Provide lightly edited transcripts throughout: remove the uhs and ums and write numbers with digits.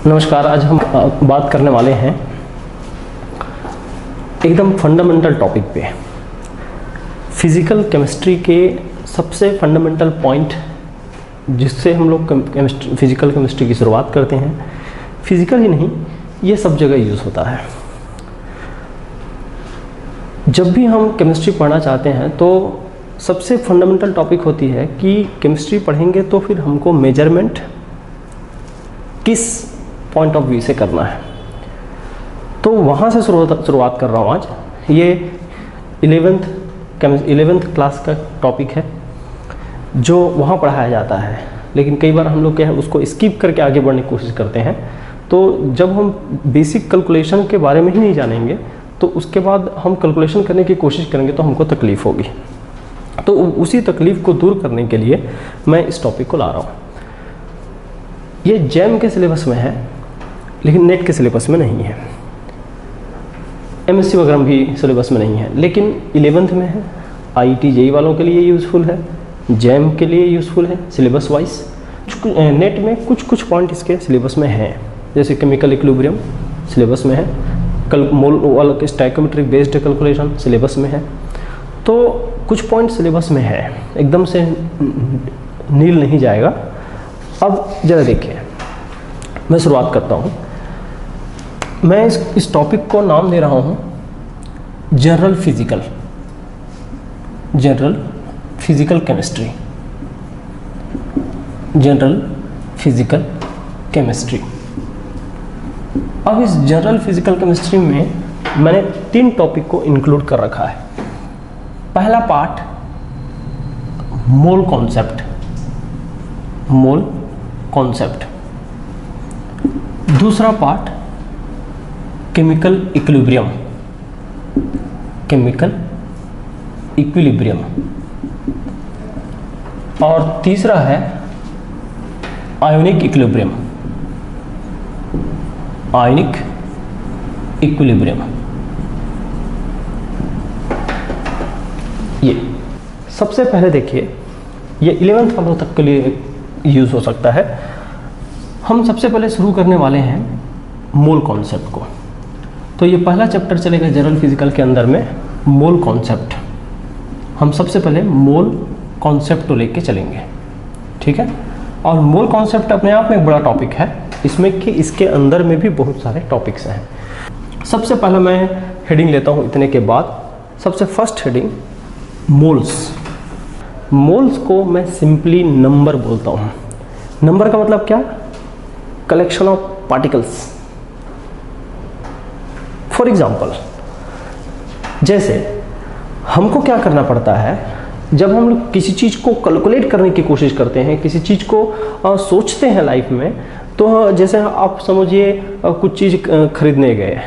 नमस्कार। आज हम बात करने वाले हैं एकदम फंडामेंटल टॉपिक पे, फिज़िकल केमिस्ट्री के सबसे फंडामेंटल पॉइंट जिससे हम लोग फिज़िकल केमिस्ट्री की शुरुआत करते हैं। फिज़िकल ही नहीं, ये सब जगह यूज़ होता है। जब भी हम केमिस्ट्री पढ़ना चाहते हैं तो सबसे फंडामेंटल टॉपिक होती है कि केमिस्ट्री पढ़ेंगे तो फिर हमको मेजरमेंट किस पॉइंट ऑफ व्यू से करना है। तो वहाँ से शुरुआत कर रहा हूँ आज। ये 11th क्लास का टॉपिक है जो वहाँ पढ़ाया जाता है, लेकिन कई बार हम लोग क्या है उसको स्किप करके आगे बढ़ने की कोशिश करते हैं। तो जब हम बेसिक कैलकुलेशन के बारे में ही नहीं जानेंगे तो उसके बाद हम कैलकुलेशन करने की कोशिश करेंगे तो हमको तकलीफ़ होगी। तो उसी तकलीफ़ को दूर करने के लिए मैं इस टॉपिक को ला रहा हूँ। ये जैम के सिलेबस में है लेकिन नेट के सिलेबस में नहीं है, एमएससी वगैरह भी सिलेबस में नहीं है, लेकिन 11th में है। आईटी जेई वालों के लिए यूज़फुल है, जैम के लिए यूज़फुल है सिलेबस वाइज। नेट में कुछ पॉइंट इसके सिलेबस में हैं, जैसे केमिकल इक्विलिब्रियम सिलेबस में है, मोल स्टोइकोमेट्रिक बेस्ड कैलकुलेशन सिलेबस में है। तो कुछ पॉइंट सिलेबस में है, एकदम से नील नहीं जाएगा। अब ज़रा देखिए, मैं शुरुआत करता हूँ। मैं इस टॉपिक को नाम दे रहा हूँ general physical chemistry. General physical chemistry. अब इस जनरल फिजिकल केमिस्ट्री में मैंने 3 टॉपिक को इंक्लूड कर रखा है। पहला पार्ट मोल कॉन्सेप्ट, दूसरा पार्ट केमिकल इक्विलिब्रियम, और तीसरा है आयोनिक इक्विलिब्रियम। ये सबसे पहले देखिए, ये 11th वालों तक के लिए यूज़ हो सकता है। हम सबसे पहले शुरू करने वाले हैं मोल कॉन्सेप्ट को। तो ये पहला चैप्टर चलेगा जनरल फिजिकल के अंदर में, मोल कॉन्सेप्ट। हम सबसे पहले मोल कॉन्सेप्ट को लेके चलेंगे, ठीक है। और मोल कॉन्सेप्ट अपने आप में एक बड़ा टॉपिक है, इसमें कि इसके अंदर में भी बहुत सारे टॉपिक्स हैं। सबसे पहले मैं हेडिंग लेता हूँ इतने के बाद। सबसे फर्स्ट हेडिंग मोल्स को मैं सिंपली नंबर बोलता हूँ। नंबर का मतलब क्या? Collection of particles. For example, जैसे हमको क्या करना पड़ता है जब हम लोग किसी चीज़ को कैलकुलेट करने की कोशिश करते हैं, किसी चीज़ को सोचते हैं लाइफ में। तो जैसे आप समझिए कुछ चीज़ खरीदने गए,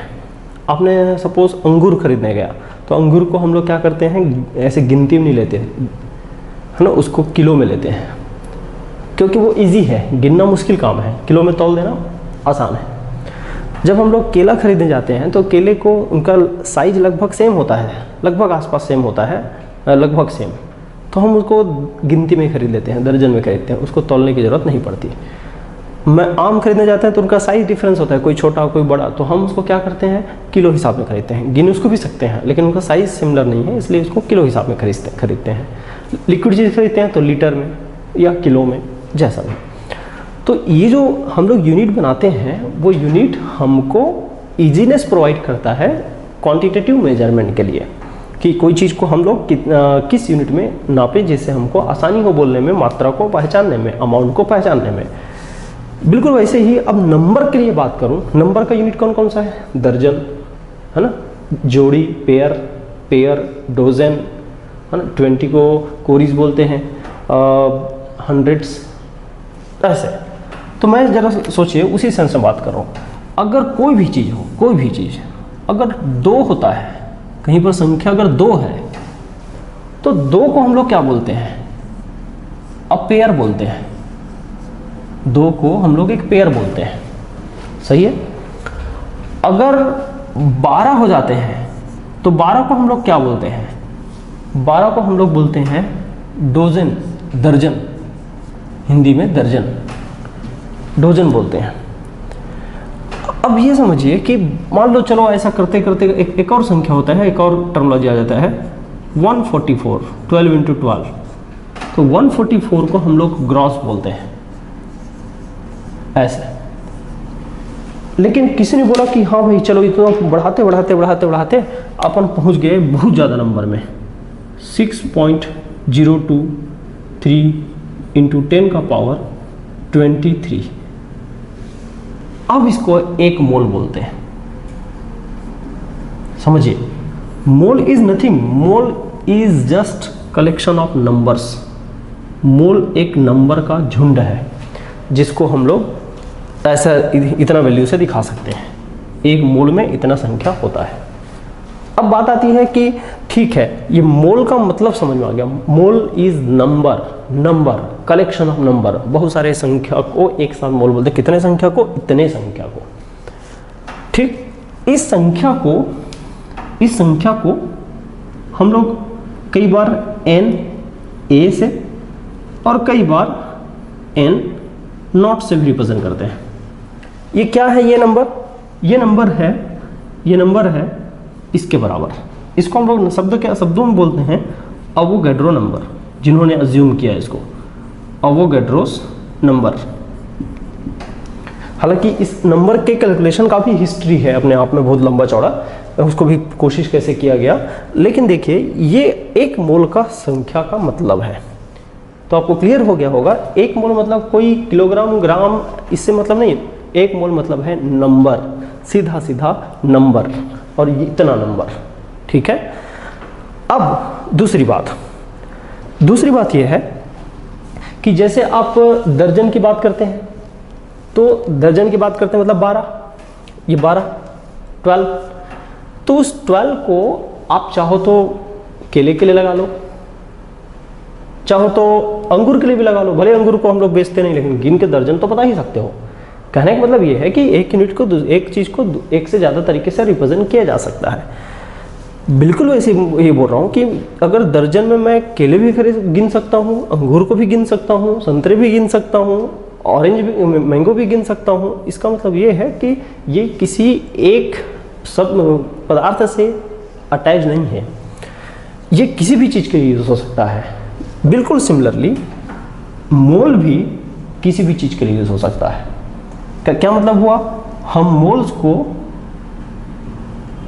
आपने सपोज अंगूर खरीदने गया, तो अंगूर को हम लोग क्या करते हैं, ऐसे गिनती में नहीं लेते, है ना, उसको किलो में लेते हैं, क्योंकि वो इजी है, गिनना मुश्किल काम है, किलो में तौल देना आसान है। जब हम लोग केला खरीदने जाते हैं तो केले को उनका साइज लगभग सेम होता है, लगभग आसपास सेम होता है, लगभग सेम, तो हम उसको गिनती में खरीद लेते हैं, दर्जन में खरीदते हैं, उसको तौलने की ज़रूरत नहीं पड़ती। मैं आम खरीदने जाते हैं तो उनका साइज़ डिफरेंस होता है, कोई छोटा कोई बड़ा, तो हम उसको क्या करते हैं, किलो हिसाब में खरीदते हैं। गिन उसको भी सकते हैं लेकिन उनका साइज़ सिमिलर नहीं है, इसलिए उसको किलो हिसाब में खरीदते हैं। लिक्विड चीज़ खरीदते हैं तो लीटर में या किलो में, जैसा भी। तो ये जो हम लोग यूनिट बनाते हैं वो यूनिट हमको ईजीनेस प्रोवाइड करता है क्वांटिटेटिव मेजरमेंट के लिए, कि कोई चीज़ को हम लोग किस यूनिट में नापे, जिससे हमको आसानी हो बोलने में, मात्रा को पहचानने में, अमाउंट को पहचानने में। बिल्कुल वैसे ही अब नंबर के लिए बात करूं, नंबर का यूनिट कौन कौन सा है? दर्जन, है ना, जोड़ी, पेयर, डोजन, है ना, 20 को कोरीज बोलते हैं, हंड्रेड्स, ऐसे। तो मैं ज़रा सोचिए, उसी सेंस में बात कर रहा हूँ। अगर कोई भी चीज़ अगर 2 होता है, कहीं पर संख्या अगर 2 है, तो 2 को हम लोग क्या बोलते हैं? अब पेयर बोलते हैं। 2 को हम लोग एक पेयर बोलते हैं, सही है। अगर 12 हो जाते हैं तो 12 को हम लोग क्या बोलते हैं? 12 को हम लोग बोलते हैं डोजन, दर्जन, हिंदी में दर्जन, डोजन बोलते हैं। अब ये समझिए कि मान लो चलो ऐसा करते करते एक और संख्या होता है, एक और टर्मिनोलॉजी आ जाता है 144, 12 इंटू 12। तो 144 को हम लोग ग्रॉस बोलते हैं ऐसे। लेकिन किसी ने बोला कि हाँ भाई चलो इतना बढ़ाते बढ़ाते बढ़ाते बढ़ाते अपन पहुंच गए बहुत ज़्यादा नंबर में, 6.023 इंटू 10 का पावर 23। अब इसको एक मोल बोलते हैं। समझिए, mole is nothing, mole is just collection of numbers. Mole एक नंबर का झुंड है जिसको हम लोग ऐसा इतना वैल्यू से दिखा सकते हैं। एक मोल में इतना संख्या होता है। अब बात आती है कि ठीक है, ये मोल का मतलब समझ में आ गया। Mole is number, number collection of number. बहुत सारे संख्या को एक साथ मोल बोलते हैं। कितने संख्या को? इतने संख्या को। ठीक, इस संख्या को हम लोग कई बार n a से और कई बार n नॉट से भी रिप्रेजेंट करते हैं। ये क्या है? ये नंबर है इसके बराबर। इसको हम लोग शब्दों में बोलते हैं अवोगैड्रो नंबर, जिन्होंने अज्यूम किया इसको अवोगैड्रोस नंबर। हालांकि इस नंबर के कैलकुलेशन का भी हिस्ट्री है अपने आप में बहुत लंबा चौड़ा, उसको भी कोशिश कैसे किया गया। लेकिन देखिए, ये एक मोल का संख्या का मतलब है। तो आपको क्लियर हो गया होगा, एक मोल मतलब कोई किलोग्राम ग्राम इससे मतलब नहीं। एक मोल मतलब है नंबर, सीधा सीधा नंबर, और ये इतना नंबर। ठीक है। अब दूसरी बात यह है कि जैसे आप दर्जन की बात करते हैं, तो दर्जन की बात करते हैं मतलब 12, ये 12 तो उस 12 को आप चाहो तो केले के लिए लगा लो, चाहो तो अंगूर के लिए भी लगा लो। भले अंगूर को हम लोग बेचते नहीं, लेकिन गिन के दर्जन तो बता ही सकते हो। कहने का मतलब ये है कि एक यूनिट को, एक चीज़ को एक से ज़्यादा तरीके से रिप्रेजेंट किया जा सकता है। बिल्कुल वैसे ये बोल रहा हूँ कि अगर दर्जन में मैं केले भी गिन सकता हूँ, अंगूर को भी गिन सकता हूँ, संतरे भी गिन सकता हूँ, ऑरेंज भी, मैंगो भी गिन सकता हूँ। इसका मतलब ये है कि ये किसी एक सब पदार्थ से अटैच नहीं है, ये किसी भी चीज़ के लिए यूज हो सकता है। बिल्कुल सिमिलरली मोल भी किसी भी चीज़ के लिए यूज हो सकता है। क्या मतलब हुआ? हम मोल्स को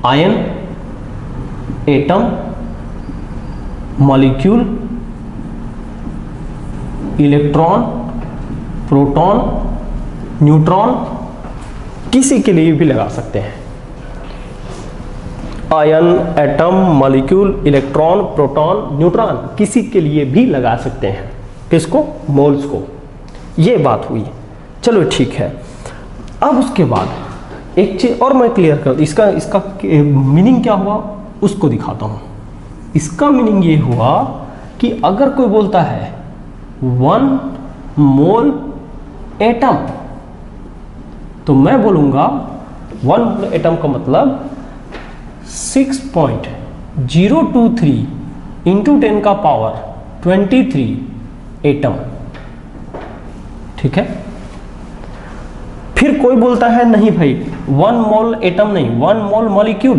ion, atom, molecule, electron, proton, neutron किसी के लिए भी लगा सकते हैं। Ion, atom, molecule, electron, proton, neutron किसी के लिए भी लगा सकते हैं। किसको? मोल्स को। ये बात हुई। चलो ठीक है। अब उसके बाद एक चीज और मैं क्लियर कर, इसका मीनिंग क्या हुआ उसको दिखाता हूं। इसका मीनिंग ये हुआ कि अगर कोई बोलता है 1 मोल एटम, तो मैं बोलूंगा 1 मोल एटम का मतलब 6.023 इंटू 10 का पावर 23 एटम। ठीक है। फिर कोई बोलता है नहीं भाई 1 मोल एटम नहीं, 1 मोल मॉलिक्यूल,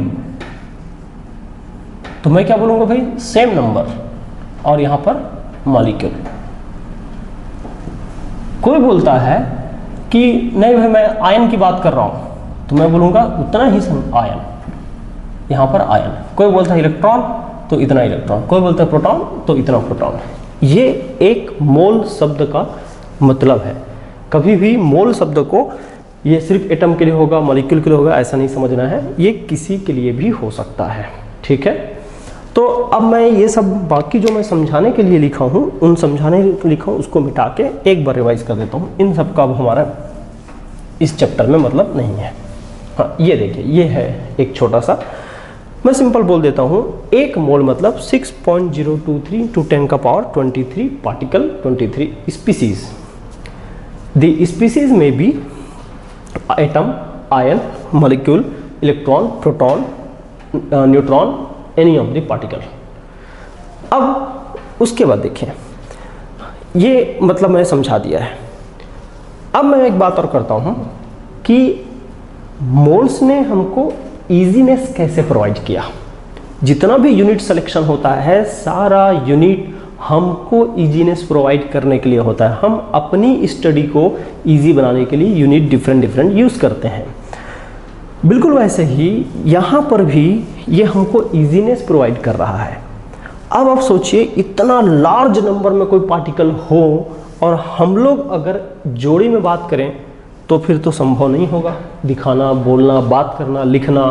तो मैं क्या बोलूंगा भाई? सेम नंबर और यहां पर मॉलिक्यूल। कोई बोलता है कि नहीं भाई मैं आयन की बात कर रहा हूं, तो मैं बोलूंगा उतना ही आयन, यहां पर आयन। कोई बोलता है इलेक्ट्रॉन, तो इतना इलेक्ट्रॉन। कोई बोलता है प्रोटॉन, तो इतना प्रोटॉन। ये एक मोल शब्द का मतलब है। कभी भी मोल शब्द को ये सिर्फ एटम के लिए होगा, मॉलिक्यूल के लिए होगा, ऐसा नहीं समझना है। ये किसी के लिए भी हो सकता है। ठीक है। तो अब मैं ये सब बाकी जो मैं समझाने के लिए लिखा हूँ, उन समझाने के लिए लिखा हूँ उसको मिटा के एक बार रिवाइज कर देता हूँ। इन सब का अब हमारा इस चैप्टर में मतलब नहीं है। हाँ, ये देखिए, ये है एक छोटा सा, मैं सिंपल बोल देता हूँ। एक मोल मतलब 6.023 टू 10 का power 23 particle, 23 species. The species में be atom, ion, molecule, electron, proton, neutron, any of the particle. अब उसके बाद देखिए, ये मतलब मैं समझा दिया है। अब मैं एक बात और करता हूँ कि मोल्स ने हमको इजीनेस कैसे प्रोवाइड किया। जितना भी यूनिट सिलेक्शन होता है सारा यूनिट हमको इजीनेस प्रोवाइड करने के लिए होता है। हम अपनी स्टडी को इजी बनाने के लिए यूनिट डिफरेंट यूज़ करते हैं। बिल्कुल वैसे ही यहाँ पर भी ये हमको इजीनेस प्रोवाइड कर रहा है। अब आप सोचिए इतना लार्ज नंबर में कोई पार्टिकल हो और हम लोग अगर जोड़ी में बात करें तो फिर तो संभव नहीं होगा दिखाना, बोलना, बात करना, लिखना,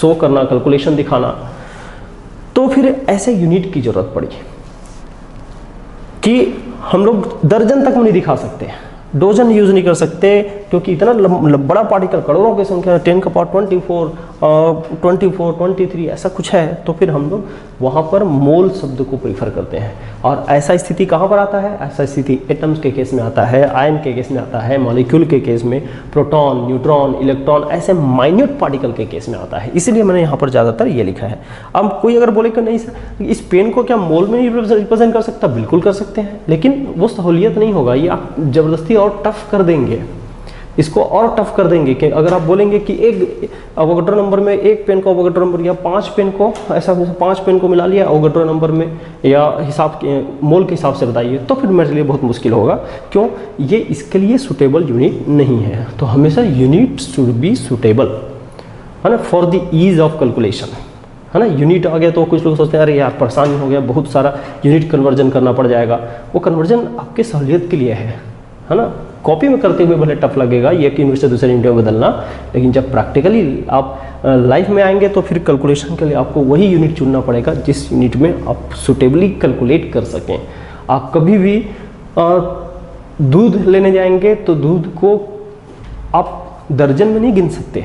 शो करना, कैलकुलेशन दिखाना। तो फिर ऐसे यूनिट की जरूरत पड़ी कि हम लोग दर्जन तक नहीं दिखा सकते, डोजन यूज नहीं कर सकते, क्योंकि इतना बड़ा पार्टिकल करोड़ों की संख्या 10 का पावर 24, 23 ऐसा कुछ है। तो फिर हम लोग वहाँ पर मोल शब्द को प्रीफर करते हैं। और ऐसा स्थिति कहाँ पर आता है? ऐसा स्थिति एटम्स के केस में आता है, आयन के केस में आता है, मॉलिक्यूल के केस में, प्रोटॉन, न्यूट्रॉन, इलेक्ट्रॉन, ऐसे माइन्यूट पार्टिकल के केस में आता है। इसलिए मैंने यहाँ पर ज़्यादातर ये लिखा है। अब कोई अगर बोले कि नहीं सर इस पेन को क्या मोल में रिप्रेजेंट कर सकता? बिल्कुल कर सकते हैं, लेकिन वो सहूलियत नहीं होगा। ये आप ज़बरदस्ती और टफ कर देंगे, इसको और टफ कर देंगे कि अगर आप बोलेंगे कि एक अवोगाड्रो नंबर में एक पेन को अवोगाड्रो नंबर या 5 पेन को ऐसा 5 पेन को मिला लिया अवोगाड्रो नंबर में या हिसाब के मोल के हिसाब से बताइए, तो फिर मेरे लिए बहुत मुश्किल होगा। क्यों? ये इसके लिए सुटेबल यूनिट नहीं है। तो हमेशा यूनिट शुड बी सुटेबल, है ना, for the ease of calculation, है ना। यूनिट आ गया तो कुछ लोग सोचते हैं अरे यार परेशानी हो गया, बहुत सारा यूनिट कन्वर्जन करना पड़ जाएगा। वो कन्वर्जन आपके सहूलियत के लिए है ना। कॉपी में करते हुए भले टफ लगेगा एक यूनिट से दूसरे यूनिट में बदलना, लेकिन जब प्रैक्टिकली आप लाइफ में आएंगे तो फिर कैलकुलेशन के लिए आपको वही यूनिट चुनना पड़ेगा जिस यूनिट में आप सुटेबली कैलकुलेट कर सकें। आप कभी भी दूध लेने जाएंगे तो दूध को आप दर्जन में नहीं गिन सकते।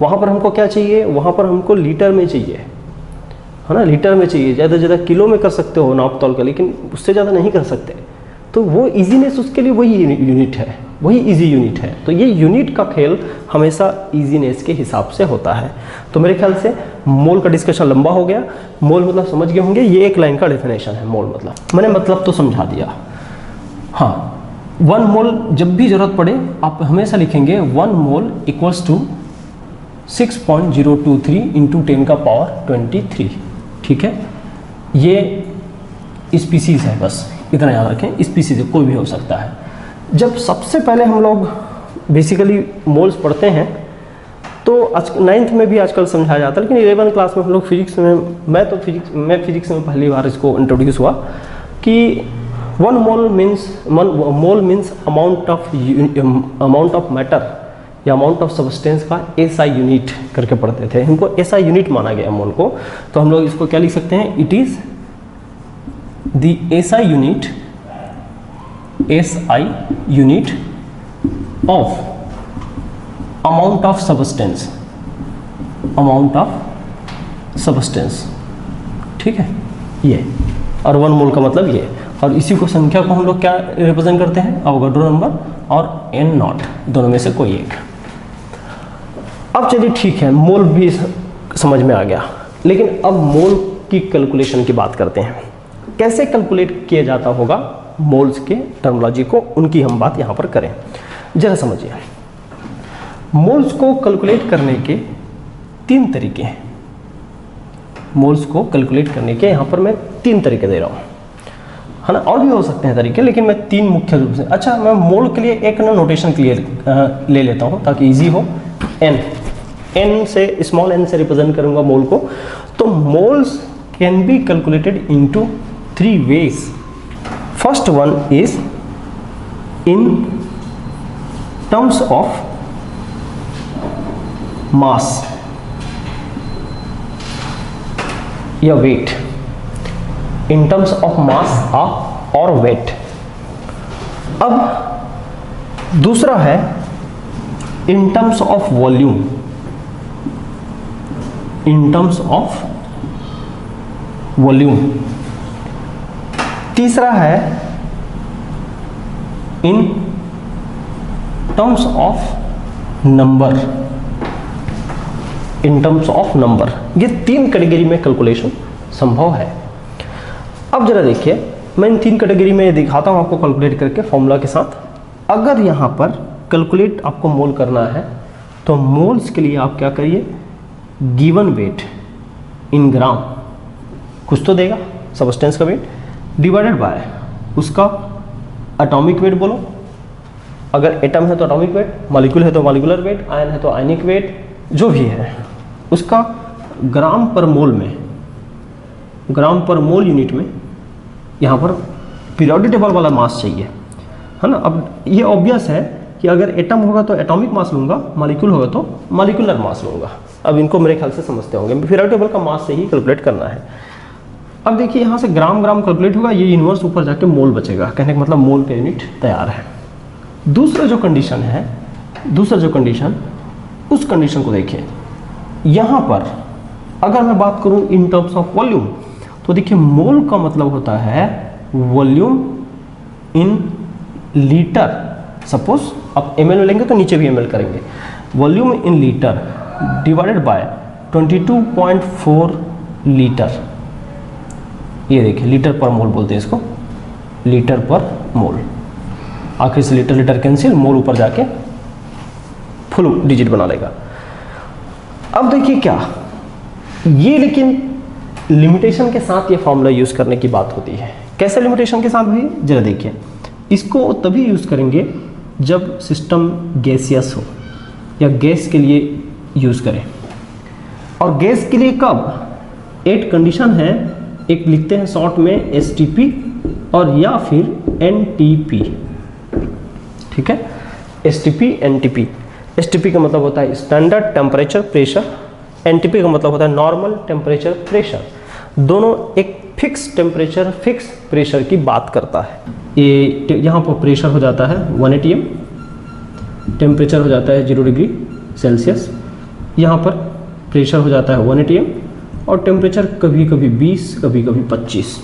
वहाँ पर हमको क्या चाहिए? वहाँ पर हमको लीटर में चाहिए, है ना, लीटर में चाहिए। ज़्यादा से ज़्यादा किलो में कर सकते हो नाप तौल का, लेकिन उससे ज़्यादा नहीं कर सकते। तो वो इजीनेस उसके लिए वही यूनिट है, वही इजी यूनिट है। तो ये यूनिट का खेल हमेशा इजीनेस के हिसाब से होता है। तो मेरे ख्याल से मोल का डिस्कशन लंबा हो गया। मोल मतलब समझ गए होंगे, ये एक लाइन का डेफिनेशन है। मोल मतलब मैंने मतलब तो समझा दिया। हाँ, 1 मोल जब भी जरूरत पड़े आप हमेशा लिखेंगे 1 मोल इक्वल्स टू 6.023 इंटू 10 का पावर 23। ठीक है, ये स्पीसीज है, बस इतना याद रखें। स्पीसीज कोई भी हो सकता है। जब सबसे पहले हम लोग बेसिकली मोल्स पढ़ते हैं तो आज 9th में भी आजकल समझाया जाता है, लेकिन 11th क्लास में हम लोग फिजिक्स में, मैं फिजिक्स में पहली बार इसको इंट्रोड्यूस हुआ कि 1 मोल मीन्स अमाउंट ऑफ मैटर या अमाउंट ऑफ सब्सटेंस का एसआई यूनिट करके पढ़ते थे। हमको एसआई यूनिट माना गया मोल को, तो हम लोग इसको क्या लिख सकते हैं? It is the SI unit of amount of substance, ठीक है ये। और 1 मोल का मतलब ये, और इसी को संख्या को हम लोग क्या रिप्रेजेंट करते हैं? अवोगाड्रो नंबर और n नॉट, दोनों में से कोई एक। अब चलिए ठीक है, मोल भी समझ में आ गया, लेकिन अब मोल की कैलकुलेशन की बात करते हैं। कैसे कैलकुलेट किया जाता होगा मोल्स के टर्मिनोलॉजी को, उनकी हम बात यहाँ पर करें। जरा समझिए, मोल्स को कैलकुलेट करने के 3 तरीके हैं। मोल्स को कैलकुलेट करने के यहाँ पर मैं 3 तरीके दे रहा हूँ, है ना। और भी हो सकते हैं तरीके, लेकिन मैं 3 मुख्य रूप से। अच्छा, मैं मोल के लिए एक ना नोटेशन क्लियर ले लेता हूँ ताकि इजी हो। n से, स्मॉल n से रिप्रेजेंट करूँगा मोल को। तो moles can be calculated into 3 ways. First one is in terms of mass या weight. In terms of mass or weight. अब दूसरा है in terms of volume. In terms of volume. तीसरा है in terms of number. In terms of number, ये 3 category में calculation संभव है। अब जरा देखिए, मैं इन 3 कैटेगरी में दिखाता हूं आपको कैलकुलेट करके फॉर्मूला के साथ। अगर यहां पर कैलकुलेट आपको मोल करना है तो मोल्स के लिए आप क्या करिए, गिवन वेट इन ग्राम, कुछ तो देगा सब्सटेंस का वेट, डिवाइडेड बाय उसका एटॉमिक वेट बोलो, अगर एटम है तो एटॉमिक वेट, मॉलिक्यूल है तो मॉलिक्यूलर वेट, आयन है तो आयनिक वेट, जो भी है उसका ग्राम पर मोल में, ग्राम पर मोल यूनिट में यहाँ पर पीरियोडिक टेबल वाला मास चाहिए, है ना। अब ये ऑब्वियस है कि अगर एटम होगा तो एटॉमिक मास लूँगा, मॉलिक्यूल होगा तो मॉलिक्यूलर मास लूँगा। अब इनको मेरे ख्याल से समझते होंगे, पीरियोडिक टेबल का मास से ही कैलकुलेट करना है। अब देखिए यहाँ से ग्राम ग्राम कैलकुलेट होगा, ये इन्वर्स ऊपर जाके मोल बचेगा, कहने का मतलब मोल का यूनिट तैयार है। दूसरा जो कंडीशन है, उस कंडीशन को देखिए, यहाँ पर अगर मैं बात करूँ इन टर्म्स ऑफ वॉल्यूम, तो देखिए मोल का मतलब होता है वॉल्यूम इन लीटर। सपोज आप ml में लेंगे तो नीचे भी ml करेंगे, volume in litre divided by 22.4 litre. ये देखिए लीटर पर मोल बोलते हैं इसको, लीटर पर मोल, आखिर से लीटर लीटर कैंसिल, मोल ऊपर जाके फुल डिजिट बना लेगा। अब देखिए क्या ये, लेकिन लिमिटेशन के साथ ये फॉर्मूला यूज करने की बात होती है। कैसे लिमिटेशन के साथ भाई, जरा देखिए, इसको तभी यूज करेंगे जब सिस्टम गैसियस हो या गैस के लिए यूज करें। और गैस के लिए कब, एक कंडीशन है, एक लिखते हैं शॉर्ट में STP और या फिर NTP, ठीक है, STP NTP। STP का मतलब होता है स्टैंडर्ड टेम्परेचर प्रेशर, NTP का मतलब होता है नॉर्मल टेम्परेचर प्रेशर। दोनों एक फिक्स टेम्परेचर फिक्स प्रेशर की बात करता है। ये यहाँ पर प्रेशर हो जाता है 1 atm, टेम्परेचर हो जाता है 0 डिग्री सेल्सियस, यहाँ पर प्रेशर हो जाता है 1 atm और टेम्परेचर कभी कभी 20 कभी कभी 25,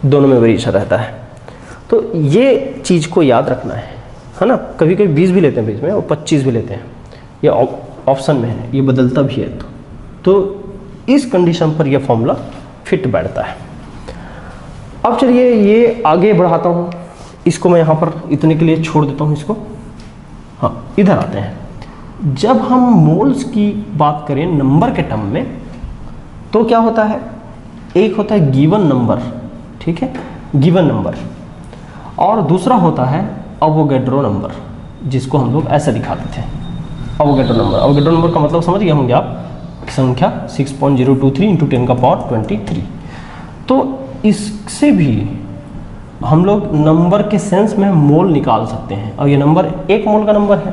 दोनों में वेरिएशन रहता है। तो ये चीज़ को याद रखना है ना। कभी कभी 20 भी लेते हैं बीच में और 25 भी लेते हैं, ये ऑप्शन में है, ये बदलता भी है। तो इस कंडीशन पर यह फॉर्मूला फिट बैठता है। अब चलिए ये आगे बढ़ाता हूँ, इसको मैं यहाँ पर इतने के लिए छोड़ देता हूँ इसको। हाँ, इधर आते हैं। जब हम मोल्स की बात करें नंबर के टर्म में, तो क्या होता है, एक होता है गिवन नंबर, ठीक है, गिवन नंबर, और दूसरा होता है अवोगैड्रो नंबर, जिसको हम लोग ऐसे दिखाते थे, अवोगैड्रो नंबर। अवोगैड्रो नंबर का मतलब समझ गए होंगे आप, संख्या 6.023 इंटू 10 का पावर 23। तो इससे भी हम लोग नंबर के सेंस में मोल निकाल सकते हैं, और ये नंबर 1 मोल का नंबर है।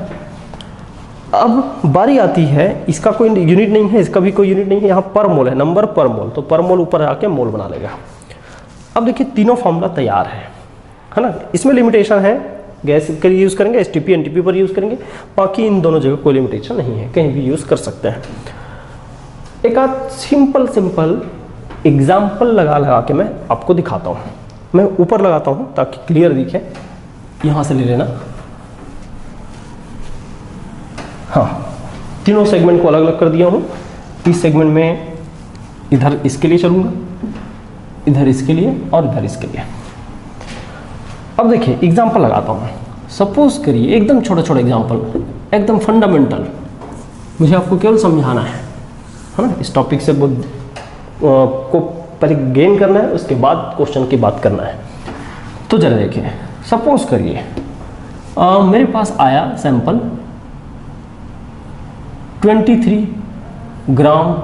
अब बारी आती है, इसका कोई यूनिट नहीं है, इसका भी कोई यूनिट नहीं है, यहाँ पर मोल है, नंबर पर मोल, तो पर मोल ऊपर आके मोल बना लेगा। अब देखिए तीनों फॉर्मूला तैयार है ना। इसमें लिमिटेशन है, गैस के लिए यूज़ करेंगे, STP NTP पर यूज़ करेंगे, बाकी इन दोनों जगह कोई लिमिटेशन नहीं है, कहीं भी यूज़ कर सकते हैं। एक आध सिंपल एग्जाम्पल लगा के मैं आपको दिखाता हूँ। मैं ऊपर लगाता हूँ ताकि क्लियर दिखे, यहाँ से ले लेना। हाँ, तीनों सेगमेंट को अलग अलग कर दिया हूँ। इस सेगमेंट में इधर इसके लिए चलूँगा, इधर इसके लिए और इधर इसके लिए। अब देखिए एग्जाम्पल लगाता हूँ। सपोज करिए एकदम छोटा छोटा एग्जाम्पल, एकदम फंडामेंटल, मुझे आपको केवल समझाना है ना। इस टॉपिक से को पहले गेन करना है, उसके बाद क्वेश्चन की बात करना है। तो जरा देखिए, सपोज करिए मेरे पास आया सैंपल 23 ग्राम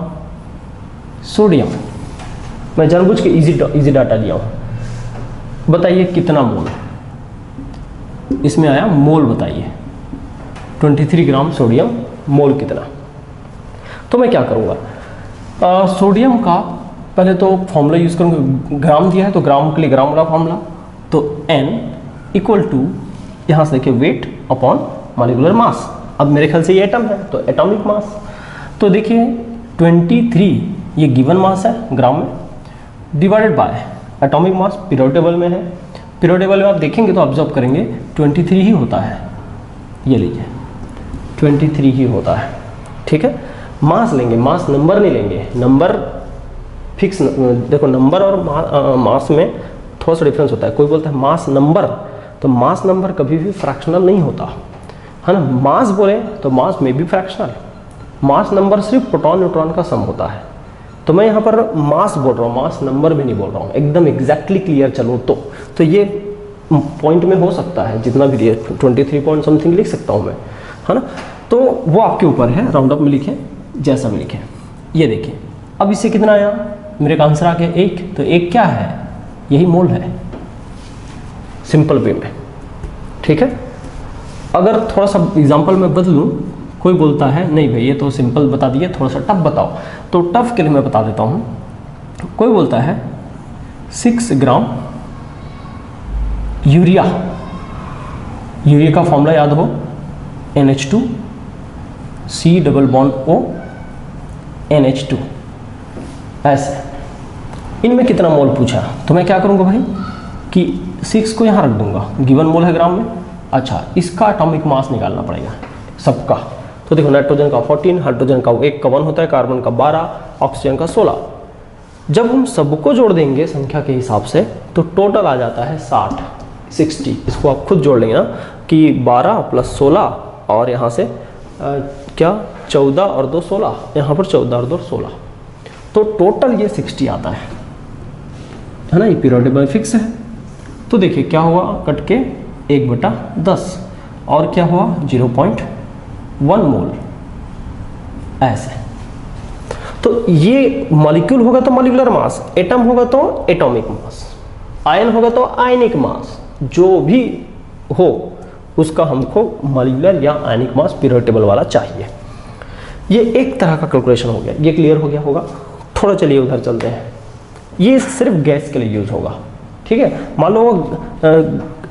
सोडियम। मैं जानबूझ के इजी डाटा लिया हूँ। बताइए कितना मोल, इसमें आया मोल बताइए, 23 ग्राम सोडियम, मोल कितना। तो मैं क्या करूँगा, सोडियम का पहले तो फॉर्मूला यूज़ करूँगा, ग्राम दिया है तो ग्राम के लिए ग्राम वाला फॉर्मूला, तो N इक्वल टू, यहाँ से देखिए वेट अपॉन मॉलिक्यूलर मास। अब मेरे ख्याल से ये एटम है तो एटॉमिक मास। तो देखिए 23 ये गिवन मास है ग्राम में, divided by atomic mass, periodic table में है। पीरियोडिक टेबल में आप देखेंगे तो ऑब्जर्व करेंगे 23 ही होता है, ये लीजिए 23 ही होता है, ठीक है। मास लेंगे, मास नंबर नहीं लेंगे, नंबर फिक्स। देखो नंबर और मास में थोड़ा सा डिफरेंस होता है। कोई बोलता है मास नंबर, तो मास नंबर कभी भी फ्रैक्शनल नहीं होता, है ना। मास बोले तो मास में भी फ्रैक्शनल, मास नंबर सिर्फ प्रोटॉन न्यूट्रॉन का सम होता है। तो मैं यहाँ पर मास बोल रहा हूँ, मास नंबर भी नहीं बोल रहा हूँ, एकदम एग्जैक्टली क्लियर चलूँ तो ये पॉइंट में हो सकता है, जितना भी 23 पॉइंट समथिंग लिख सकता हूँ मैं, है ना। तो वो आपके ऊपर है, राउंड अप में लिखें जैसा भी लिखें। ये देखिए अब इससे कितना आया, मेरे का आंसर आ गया 1। तो 1 क्या है, यही मोल है सिंपल वे में, ठीक है। अगर थोड़ा सा एग्जांपल में बदलूं, कोई बोलता है नहीं भाई ये तो सिंपल बता दिए, थोड़ा सा टफ बताओ, तो टफ के लिए मैं बता देता हूँ। कोई बोलता है 6 ग्राम यूरिया, यूरिया का फॉर्मूला याद हो NH2 C double bond O NH2, ऐसे इनमें कितना मोल पूछा, तो मैं क्या करूँगा भाई कि 6 को यहाँ रख दूंगा, गिवन मोल है ग्राम में। अच्छा, इसका एटॉमिक मास निकालना पड़ेगा सबका। तो देखो नाइट्रोजन का 14, हाइड्रोजन का 1 का 1 होता है, कार्बन का 12, ऑक्सीजन का 16। जब हम सबको जोड़ देंगे संख्या के हिसाब से तो टोटल आ जाता है 60। इसको आप खुद जोड़ लेंगे ना कि 12 + 16 और यहाँ से क्या 14 और 2 16, यहाँ पर 14 और 2 16, तो टोटल ये 60 आता है ना। ये पीरियोडिक में फिक्स है। तो देखिए क्या हुआ, कट के 1/10 और क्या हुआ 0.1 मोल, ऐसे। तो ये मॉलिक्यूल होगा तो मॉलिक्यूलर मास, एटम होगा तो एटॉमिक मास, आयन होगा तो आयनिक मास, जो भी हो उसका हमको मॉलिक्यूलर या आयनिक मास पीरियोडिक टेबल वाला चाहिए। ये एक तरह का कैलकुलेशन हो गया, ये क्लियर हो गया होगा। थोड़ा चलिए उधर चलते हैं, ये सिर्फ गैस के लिए यूज होगा, ठीक है। मान लो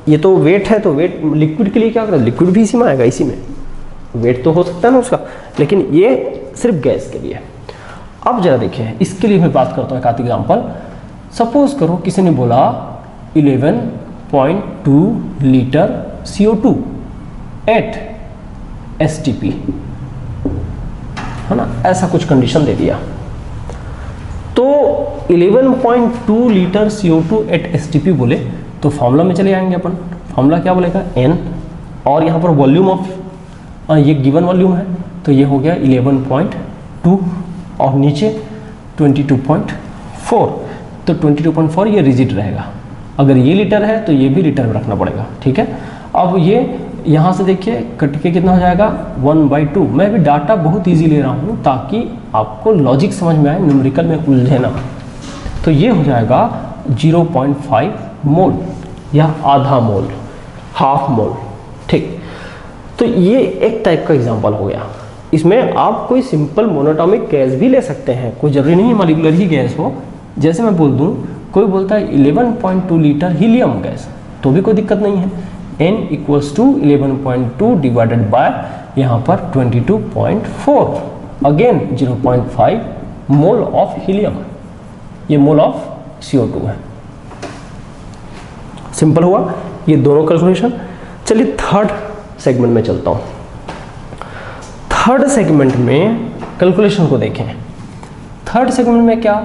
ये तो वेट है, तो वेट लिक्विड के लिए क्या करें, लिक्विड भी इसी में आएगा, इसी में वेट तो हो सकता है ना उसका, लेकिन ये सिर्फ गैस के लिए। अब जरा देखिए, इसके लिए मैं बात करता हूँ एक आध एग्जाम्पल। सपोज करो किसी ने बोला 11.2 लीटर CO2 एट STP, है ना, ऐसा कुछ कंडीशन दे दिया। तो 11.2 लीटर CO2 एट STP बोले तो फॉर्मूला में चले आएंगे अपन। फॉर्मूला क्या बोलेगा N, और यहाँ पर वॉल्यूम ऑफ ये गिवन वॉल्यूम है तो ये हो गया 11.2 और नीचे 22.4, तो 22.4 ये रिजिड रहेगा। अगर ये लीटर है तो ये भी लीटर में रखना पड़ेगा, ठीक है। अब ये यहाँ से देखिए कट के कितना हो जाएगा 1/2। मैं भी डाटा बहुत ईजी ले रहा हूँ ताकि आपको लॉजिक समझ में आए, न्यूमेरिकल में उलझे ना। तो ये हो जाएगा 0.5 मोल या आधा मोल, हाफ मोल, ठीक। तो ये एक टाइप का एग्जांपल हो गया। इसमें आप कोई सिंपल मोनोटॉमिक गैस भी ले सकते हैं, कोई जरूरी नहीं है मॉलिक्यूलर ही गैस हो। जैसे मैं बोल दूं, कोई बोलता है 11.2 लीटर हीलियम गैस, तो भी कोई दिक्कत नहीं है। N = 11.2 डिवाइडेड बाय यहाँ पर 22.4, अगेन 0.5 मोल ऑफ हीलियम, ये मोल ऑफ CO2 है। सिंपल हुआ ये दोनों कैलकुलेशन। चलिए थर्ड सेगमेंट में चलता हूँ। थर्ड सेगमेंट में कैलकुलेशन को देखें। थर्ड सेगमेंट में क्या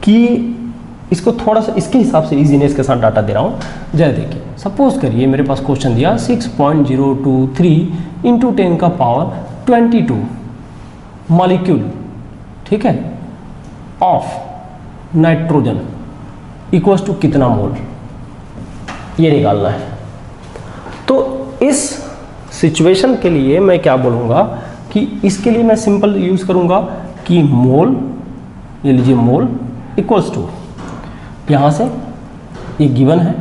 कि इसको थोड़ा सा इसके हिसाब से इजीनेस के साथ डाटा दे रहा हूँ। जरा देखिए, सपोज करिए मेरे पास क्वेश्चन दिया 6.023 × 10⁻22 मॉलिक्यूल, ठीक है, ऑफ नाइट्रोजन इक्वल्स टू कितना मोल, ये निकालना है। तो इस सिचुएशन के लिए मैं क्या बोलूँगा कि इसके लिए मैं सिंपल यूज़ करूँगा कि मोल, ये लीजिए मोल इक्वल्स टू, यहाँ से ये गिवन है,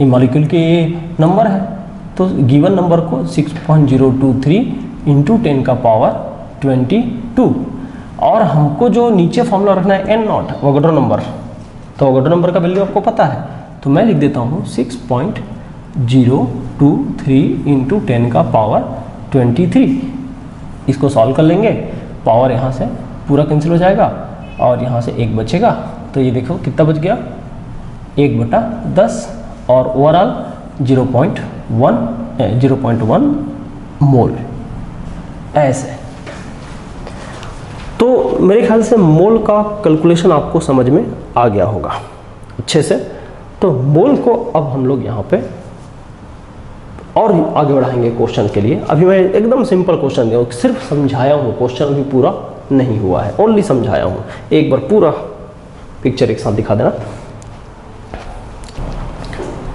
ये मॉलिक्यूल के ये नंबर है, तो गिवन नंबर को 6.023 × 10⁻22, और हमको जो नीचे फॉर्मूला रखना है N0 वोगाड्रो नंबर, तो वोगाड्रो नंबर का वैल्यू आपको पता है, तो मैं लिख देता हूँ 6.023 × 10⁻23। इसको सॉल्व कर लेंगे, पावर यहाँ से पूरा कैंसिल हो जाएगा और यहाँ से 1 बचेगा, तो ये देखो कितना बच गया 1/10 और ओवरऑल 0.1 मोल, ऐसे। तो मेरे ख्याल से मोल का कैलकुलेशन आपको समझ में आ गया होगा अच्छे से। तो मोल को अब हम लोग यहाँ पे और आगे बढ़ाएंगे क्वेश्चन के लिए। अभी मैं एकदम सिंपल क्वेश्चन दिया हूँ, सिर्फ समझाया हूँ, क्वेश्चन अभी पूरा नहीं हुआ है, ओनली समझाया हूँ। एक बार पूरा पिक्चर एक साथ दिखा देना।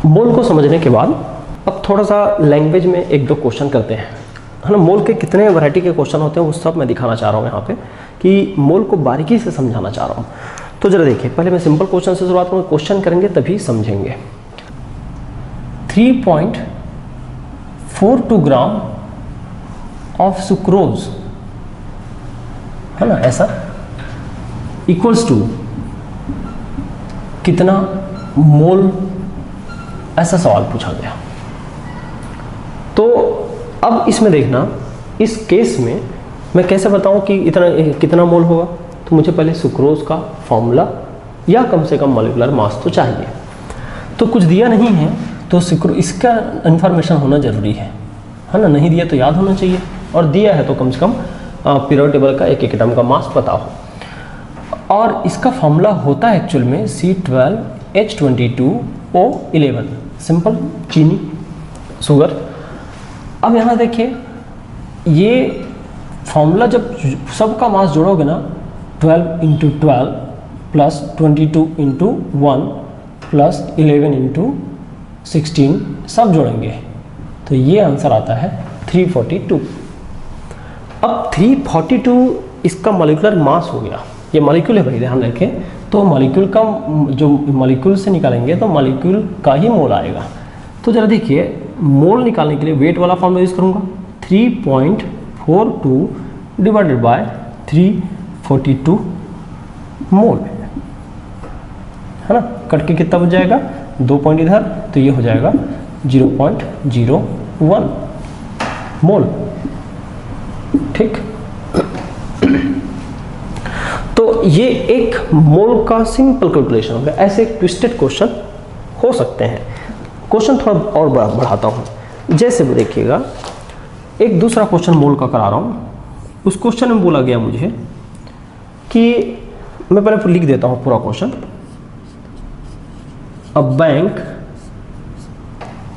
मोल को समझने के बाद अब थोड़ा सा लैंग्वेज में एक दो क्वेश्चन करते हैं, है ना। मोल के कितने वैरायटी के क्वेश्चन होते हैं वो सब मैं दिखाना चाह रहा हूँ यहाँ पे, कि मोल को बारीकी से समझाना चाह रहा हूँ। तो जरा देखिए, पहले मैं सिंपल क्वेश्चन से शुरुआत करूँगा, क्वेश्चन करेंगे तभी समझेंगे। 3.42 ग्राम ऑफ सुक्रोज, है ना, ऐसा इक्वल्स टू कितना मोल, ऐसा सवाल पूछा गया। तो अब इसमें देखना, इस केस में मैं कैसे बताऊं कि इतना कितना मोल होगा। तो मुझे पहले सुक्रोज का फॉर्मूला या कम से कम मॉलिक्यूलर मास तो चाहिए। तो कुछ दिया नहीं है तो इसका इंफॉर्मेशन होना जरूरी है ना, नहीं दिया तो याद होना चाहिए, और दिया है तो कम से कम पीरियोडिक टेबल का एक एटम का मास पता हो। और इसका फॉर्मूला होता है एक्चुअल में C12H22O11, सिंपल चीनी, शुगर। अब यहाँ देखिए, ये फॉर्मूला जब सबका मास जोड़ोगे ना, 12 × 12 प्लस 22 × 1 प्लस 11 × 16 सब जोड़ेंगे तो ये आंसर आता है 342। अब 342 इसका मॉलिक्यूलर मास हो गया, ये मॉलिक्यूल है भाई, ध्यान रखें। तो मॉलिक्यूल का जो मॉलिक्यूल से निकालेंगे तो मॉलिक्यूल का ही मोल आएगा। तो जरा देखिए, मोल निकालने के लिए वेट वाला फॉर्मूला यूज करूंगा, 3.42 डिवाइडेड बाय 342 मोल, है ना। कट के कितना बच जाएगा, 2 पॉइंट इधर, तो ये हो जाएगा 0.01 मोल, ठीक। तो ये एक मोल का सिंपल कैलकुलेशन हो गया। ऐसे ट्विस्टेड क्वेश्चन हो सकते हैं। क्वेश्चन थोड़ा और बढ़ाता हूँ। जैसे देखिएगा, एक दूसरा क्वेश्चन मोल का करा रहा हूँ। उस क्वेश्चन में बोला गया मुझे कि, मैं पहले लिख देता हूँ पूरा question. A